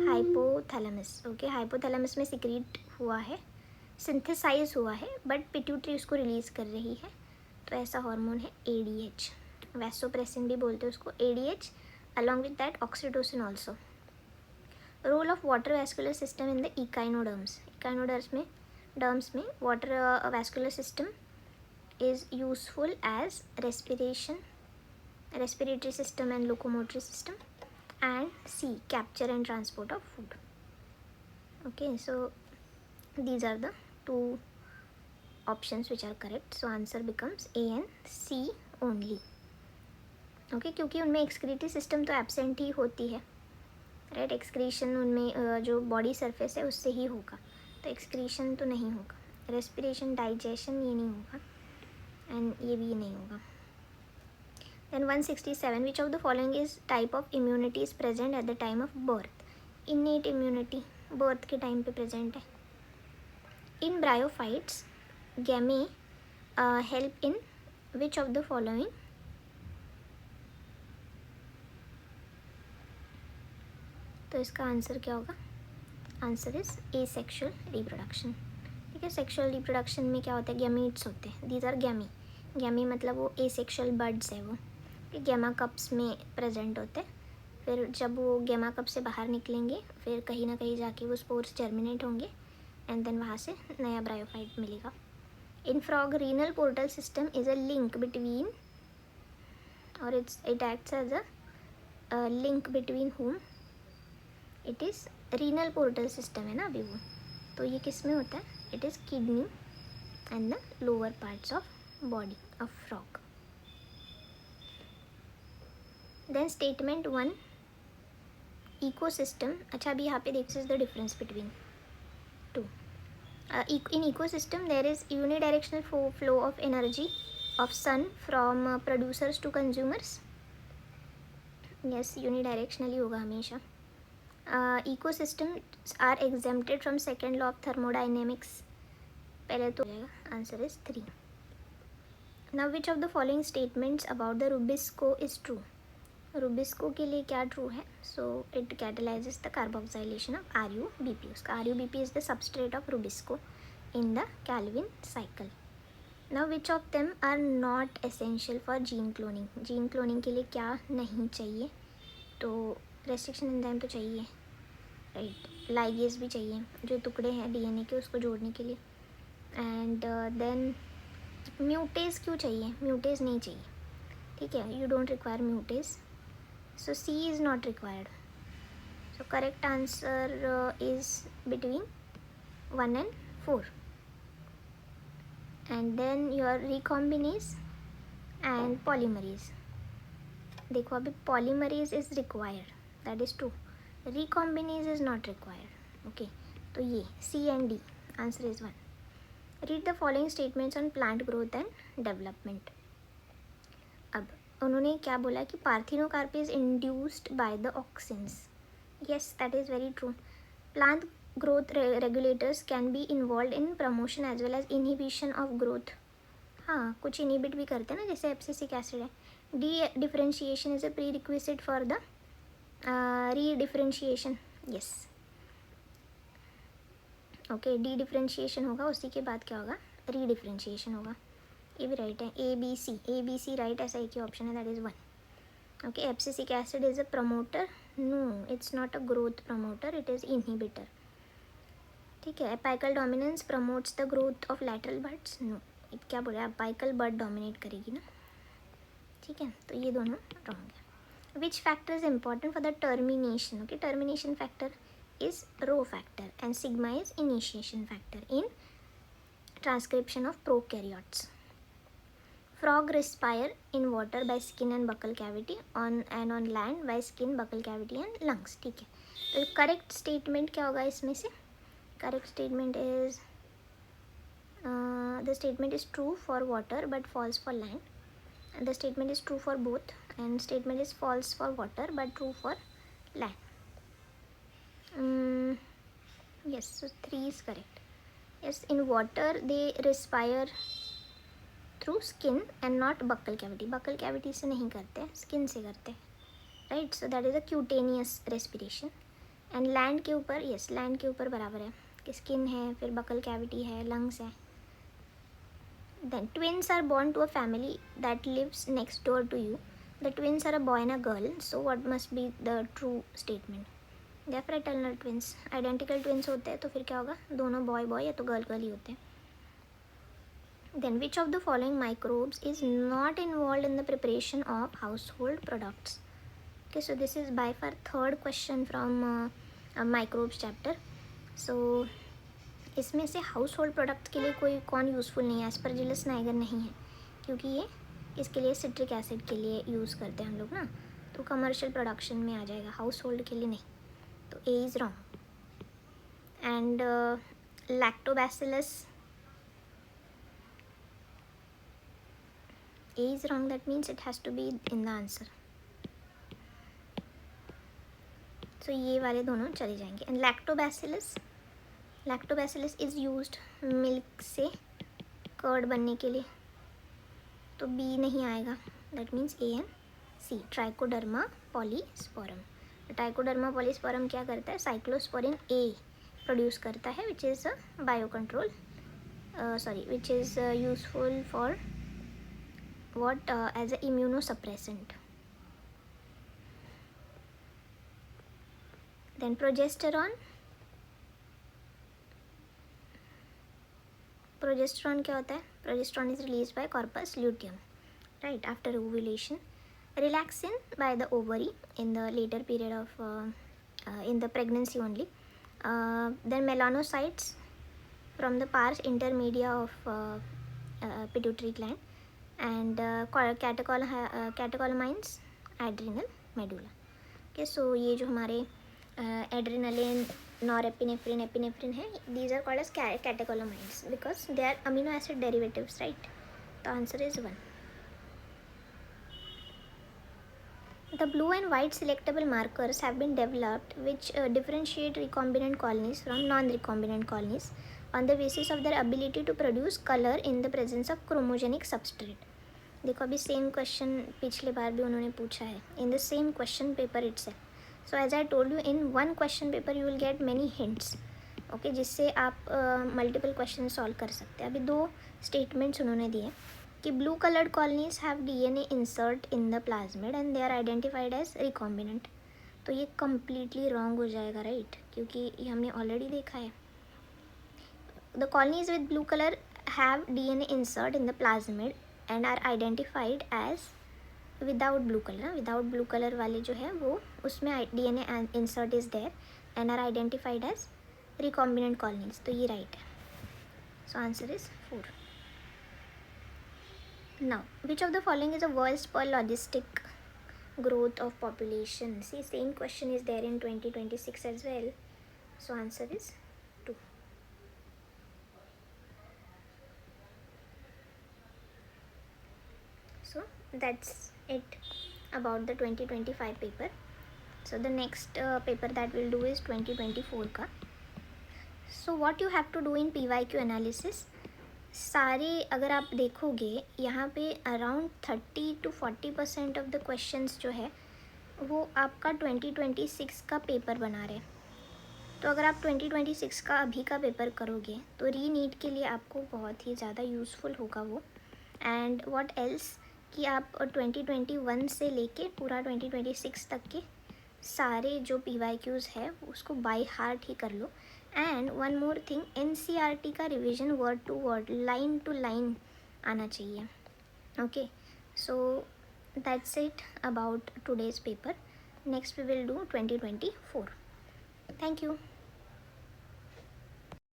hypothalamus? Okay, hypothalamus में secrete हुआ है, synthesize हुआ है, but pituitary उसको release कर रही है. तो ऐसा हार्मोन है ADH, वैसोप्रेसिन भी बोलते हैं उसको, ADH along with that oxytocin also. Role of water vascular system in the echinoderms. Echinoderms में water vascular system is useful as respiratory system and locomotory system, and C, capture and transport of food. Okay, so these are the two options which are correct. So answer becomes A and C only. Okay, क्योंकि उनमें excretory system तो absent ही होती है, right. Excretion उनमें जो body surface है उससे ही होगा, तो एक्सक्रीशन तो नहीं होगा. रेस्पिरेशन, डाइजेशन ये नहीं होगा, एंड ये भी नहीं होगा. Then 167, which of the following is type of immunity is present at the time of birth? Innate immunity birth के टाइम पे present है. In bryophytes, gamete help in which of the following? तो इसका answer क्या होगा? Answer is asexual reproduction. ठीक है, sexual reproduction में क्या होता है? गैमीट्स होते हैं. दीज आर गैमी मतलब वो एसेक्सुअल बर्ड्स है, वो गैमा कप्स में प्रेजेंट होते हैं. फिर जब वो गैमा कप से बाहर निकलेंगे, फिर कहीं ना कहीं जाके वो स्पोर्स जर्मिनेट होंगे, एंड देन वहाँ से नया ब्रायोफाइट मिलेगा. In frog renal portal system is a link between, और it acts as a link between हुम. It is renal portal system है ना अभी वो, तो ये किस में होता है? It is kidney and the lower parts of body of frog. Then statement 1, ecosystem. अच्छा, अभी यहाँ पे देखिए the difference between two. In ecosystem there is unidirectional flow of energy of sun from producers to consumers. Yes, unidirectionally होगा हमेशा. Ecosystems are exempted from second law of thermodynamics. पहले तो answer is 3. Now which of the following statements about the Rubisco is true? Rubisco के लिए क्या true है? So it catalyzes the carboxylation of RuBP. उसका RuBP is the substrate of Rubisco in the Calvin cycle. Now which of them are not essential for gene cloning? Gene cloning के लिए क्या नहीं चाहिए? तो रेस्ट्रिक्शन एंजाइम तो चाहिए, right. Ligase भी चाहिए, जो टुकड़े हैं DNA के उसको जोड़ने के लिए. एंड देन म्यूटेज क्यों चाहिए? म्यूटेज नहीं चाहिए, ठीक है. You don't require म्यूटेज, so C is not required. So correct answer is between 1 and 4. And then your recombinase and polymerase. देखो अभी polymerase is required, that is true. Recombinase is not required. Okay, तो ये C and D, answer is 1. Read the following statements on plant growth and development. अब उन्होंने क्या बोला कि parthenocarp is induced by the auxins. Yes, that is very true. Plant growth regulators can be involve in promotion as well as inhibition of growth. हाँ, कुछ inhibit भी करते हैं ना, जैसे एब्सिसिक एसिड है. Dedifferentiation is a prerequisite for the redifferentiation. Yes, okay. Dedifferentiation होगा, उसी के बाद क्या होगा? री डिफरेंशिएशन होगा. ये भी राइट है. ए बी सी राइट, ऐसा एक ही ऑप्शन है, that is 1. Okay, abscisic acid is a promoter? No, it's not a growth promoter, it is inhibitor. ठीक है. Apical dominance promotes the growth of lateral birds? No. क्या बोल रहा है? अपाइकल बर्ड डोमिनेट करेगी ना, ठीक है. तो ये दोनों रॉन्ग है. Which factor is important for the termination? Okay, termination factor is rho factor and sigma is initiation factor in transcription of prokaryotes. Frog respire in water by skin and buccal cavity, on land by skin, buccal cavity and lungs. ठीक है. तो correct statement क्या होगा इसमें से? Correct statement is the statement is true for water but false for land. The statement is true for both and statement is false for water but true for land. Yes, so 3 is correct. Yes, in water they respire through skin and not buccal cavity. Buccal cavity से नहीं करते, skin से करते, right. So that is a cutaneous respiration. And land के ऊपर, yes, land के ऊपर बराबर है कि स्किन है, फिर बक्कल कैविटी है, लंग्स है. Then twins are born to a family that lives next door to you. The twins are a boy and a girl. So what must be the true statement? या fraternal twins, identical twins होते हैं तो फिर क्या होगा, दोनों boy boy या तो गर्ल गर्ल ही होते हैं. Then which of the following microbes is not involved in the preparation of household products? Okay, so this is by far third question from microbes chapter. So इसमें से house hold product के लिए कोई कौन useful नहीं है. Aspergillus Niger नहीं है क्योंकि ये इसके लिए सिट्रिक एसिड के लिए यूज़ करते हैं हम लोग ना, तो कमर्शियल प्रोडक्शन में आ जाएगा, हाउस होल्ड के लिए नहीं. तो A is wrong. And lactobacillus, A is wrong, that means it has to be in the answer. तो ये वाले दोनों चले जाएंगे. And lactobacillus is used milk से कर्ड बनने के लिए, तो बी नहीं आएगा, that means A and C. Trichoderma polysporum. Trichoderma polysporum क्या करता है, साइक्लोस्पोरिन ए प्रोड्यूस करता है, which is a bio control, which is useful for what as a immunosuppressant. Then progesterone क्या होता है, progesterone is released by corpus luteum, right, after ovulation. Relaxin by the ovary in the later period of in the pregnancy only. Then melanocytes from the pars intermedia of pituitary gland. And catecholamines adrenal medulla. Okay, so ये जो हमारे adrenaline, norepinephrine, epinephrine है, these are called as catecholamines because they are amino acid derivatives, right? The answer is 1. The blue and white selectable markers have been developed which differentiate recombinant colonies from non-recombinant colonies on the basis of their ability to produce color in the presence of chromogenic substrate. देखो अभी same question पिछले बार भी उन्होंने पूछा है in the same question paper itself. So as I told you, in one question paper you will get many hints, okay, जिससे आप multiple question solve कर सकते हैं. अभी 2 स्टेटमेंट्स उन्होंने दिए कि blue coloured colonies have DNA insert in the plasmid and they are identified as recombinant. तो ये कम्प्लीटली रॉन्ग हो जाएगा, राइट, क्योंकि ये हमने ऑलरेडी देखा है. The colonies with blue colour have DNA insert in the plasmid and are identified as without blue color. Without blue color वाले जो है वो उसमें DNA insert is there and are identified as recombinant colonies. तो ये right है. So answer is 4. Now which of the following is the worst per logistic growth of population? See, same question is there in 2026 as well. So answer is 2. So that's it about the 2025 paper. So the next paper that we'll do is 2024 का. So what you have to do in PYQ analysis, सारे अगर आप देखोगे यहाँ पे around 30 to 40% of the questions जो है वो आपका 2026 का पेपर बना रहे. तो अगर आप 2026 का अभी का पेपर करोगे तो री नीट के लिए आपको बहुत ही ज़्यादा यूज़फुल होगा वो. एंड व्हाट एल्स कि आप 2021 से लेके पूरा 2026 तक के सारे जो PYQs है उसको बाय हार्ट ही कर लो. And one more thing, NCERT का revision word to word, line to line आना चाहिए. Okay, so that's it about today's paper. Next we will do 2024. Thank you.